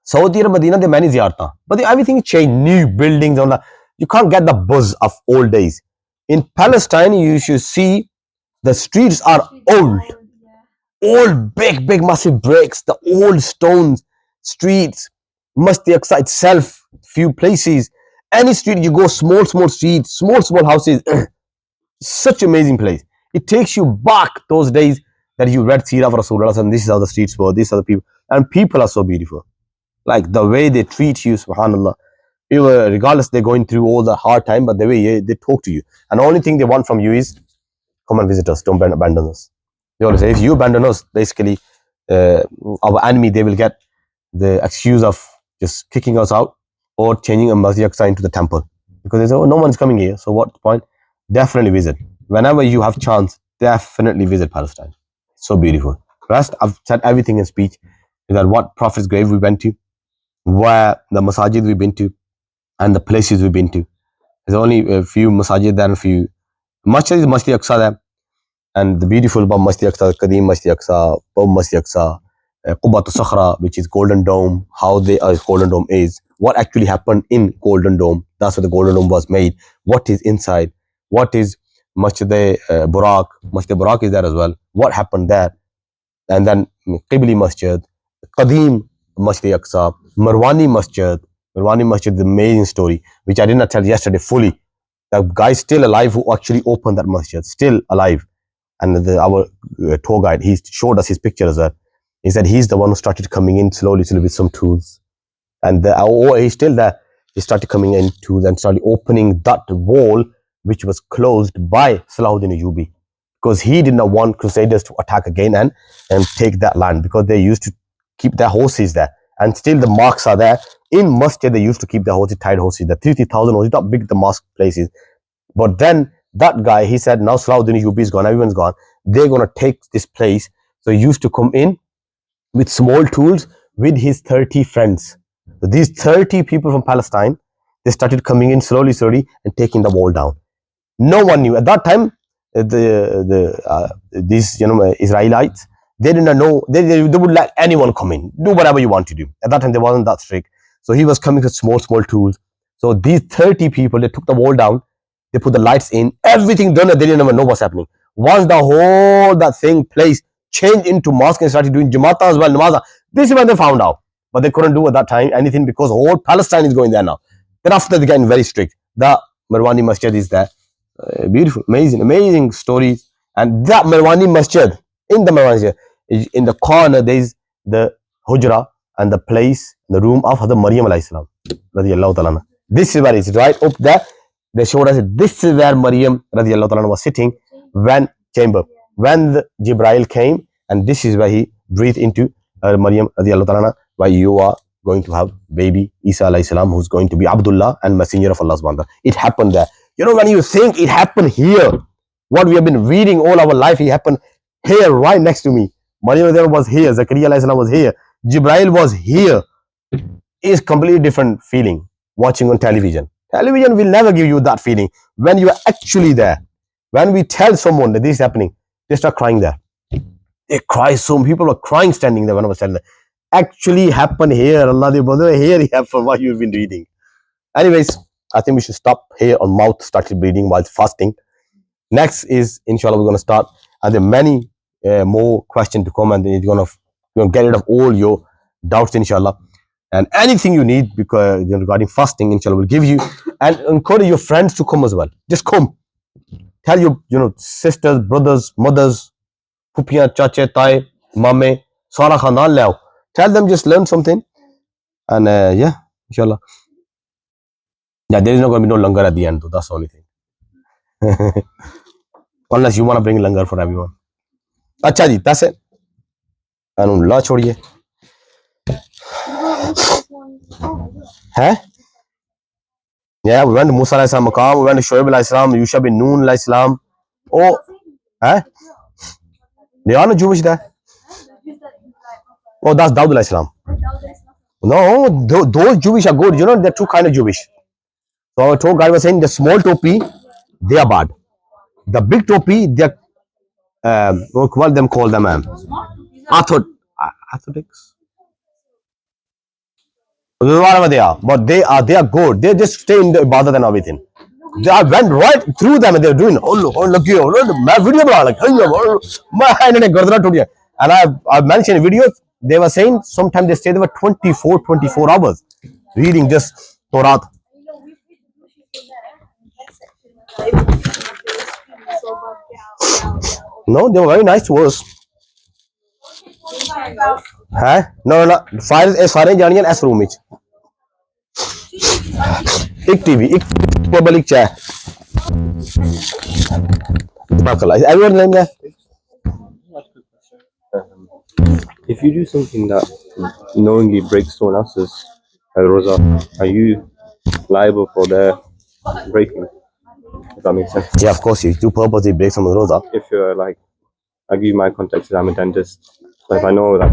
Saudi and Medina, there are many ziyarta, but everything changed. New buildings on the. You can't get the buzz of old days. In Palestine, you should see the streets are old, old, big, massive bricks, the old stones, streets, Masjid Aqsa itself, few places. Any street you go, small streets, small houses. Such amazing place. It takes you back those days that you read Sirah of Rasulullah, and this is how the streets were, these are the people. And people are so beautiful. Like the way they treat you, subhanAllah. Regardless, they're going through all the hard time, but the way they talk to you. And the only thing they want from you is come and visit us, don't abandon us. They always say, if you abandon us, basically, our enemy, they will get the excuse of just kicking us out or changing a Masjid Aqsa into the temple. Because they say, oh, no one's coming here. So what point? Definitely visit. Whenever you have chance, definitely visit Palestine. So beautiful. Rest, I've said everything in speech. Is that what Prophet's grave we went to, where the masajid we've been to, and the places we've been to. There's only a few masajid there and a few. Masjid is Masjid Aqsa there. And the beautiful about Masjid Aqsa, Qadim Masjid Aqsa, Bob Masjid Aqsa, Qubat Sakhra, which is Golden Dome, how the Golden Dome is, what actually happened in Golden Dome. That's where the Golden Dome was made. What is inside? What is Masjid Burak? Masjid Burak is there as well. What happened there? And then Qibli Masjid, Qadim Masjid Aqsa, Marwani Masjid. Marwani Masjid is an amazing story, which I did not tell yesterday fully. The guy still alive who actually opened that masjid, still alive. And our tour guide, he showed us his picture as well. He said he's the one who started coming in slowly with some tools. And he's still there. He started coming in tools and started opening that wall, which was closed by Salahuddin Ayyubi. Because he did not want Crusaders to attack again and take that land, because they used to keep their horses there. And still the marks are there. In Masjid, they used to keep their horses, tied horses. The 30,000 horses, not big the mosque places. But then that guy, he said, now Salahuddin Ayyubi is gone, everyone's gone. They're going to take this place. So he used to come in with small tools with his 30 friends. So these 30 people from Palestine, they started coming in slowly and taking the wall down. No one knew. At that time, these Israelites, they did not know, they would let anyone come in, do whatever you want to do. At that time, they wasn't that strict. So he was coming with small tools. So these 30 people, they took the wall down, they put the lights in, everything done, and they didn't even know what's happening. Once the whole place changed into mosque and started doing Jamata as well, Namaza, this is when they found out. But they couldn't do at that time anything because whole Palestine is going there now. Then after they're getting very strict. The Marwani Masjid is there. Beautiful, amazing stories. And that Marwani Masjid, in the Marwani Masjid, in the corner, there is the Hujra and the place, the room of Hazrat Maryam alayhi salam. This is where it's right up there. They showed us this is where Maryam radiallahu ta'ala was sitting when the Jibreel came, and this is where he breathed into Maryam radiallahu ta'ala, where you are going to have baby Isa alayhi salam, who's going to be Abdullah and messenger of Allah subhanahu wa ta'ala. It happened there. When you think it happened here, what we have been reading all our life, it happened here right next to me. Maryam was here, Zakaria alayhi salam was here, Jibreel was here. It's completely different feeling watching on television. Television will never give you that feeling when you are actually there. When we tell someone that this is happening, they start crying there. They cry. Some people are crying standing there when I was telling them. Actually happened here. Allah the brother, here it happened what you've been reading. Anyways, I think we should stop here on mouth started bleeding while fasting. Next is, inshallah, we're going to start. And there are many more questions to come, and then you're going to get rid of all your doubts, inshallah. And anything you need because regarding fasting, inshallah, we'll give you. And encourage your friends to come as well. Just come. Tell your sisters, brothers, mothers, pupiyan, chache, tai, mame, sara khandan leo. Tell them just learn something. And yeah, inshallah. Yeah, there is not going to be no langar at the end, though. That's the only thing. Unless you want to bring langar for everyone. Acha ji, that's it. And la chodiye. Huh? Yeah, we went to Musa alayhi salam maqam, we went to Shoaib alayhi salam, Yusha bin Noon alayhi salam. Oh, huh? They are not Jewish there. Oh, that's Dawud alayhi salam. No, those Jewish are good. You know, there are two kind of Jewish. So our tour guide was saying the small topi, they are bad. The big topi, they are what them call them orthodox. Whatever they are, but they are good. They just stay in the ibadat and everything. I went right through them and they're doing look here, my video like my hand in a gurdana to and I mentioned videos. They were saying sometimes they stay there for 24 hours reading just Torah. No, they were very nice to us. Huh? No. Fire is सारे जानिए इस room में एक TV एक table एक chair. Everyone name there. If you do something that knowingly breaks someone else's roza, are you liable for their breaking? If that makes sense. Yeah, of course, you do purposely break someone's roza. If you're like, I give you my context, I'm a dentist. So if I know that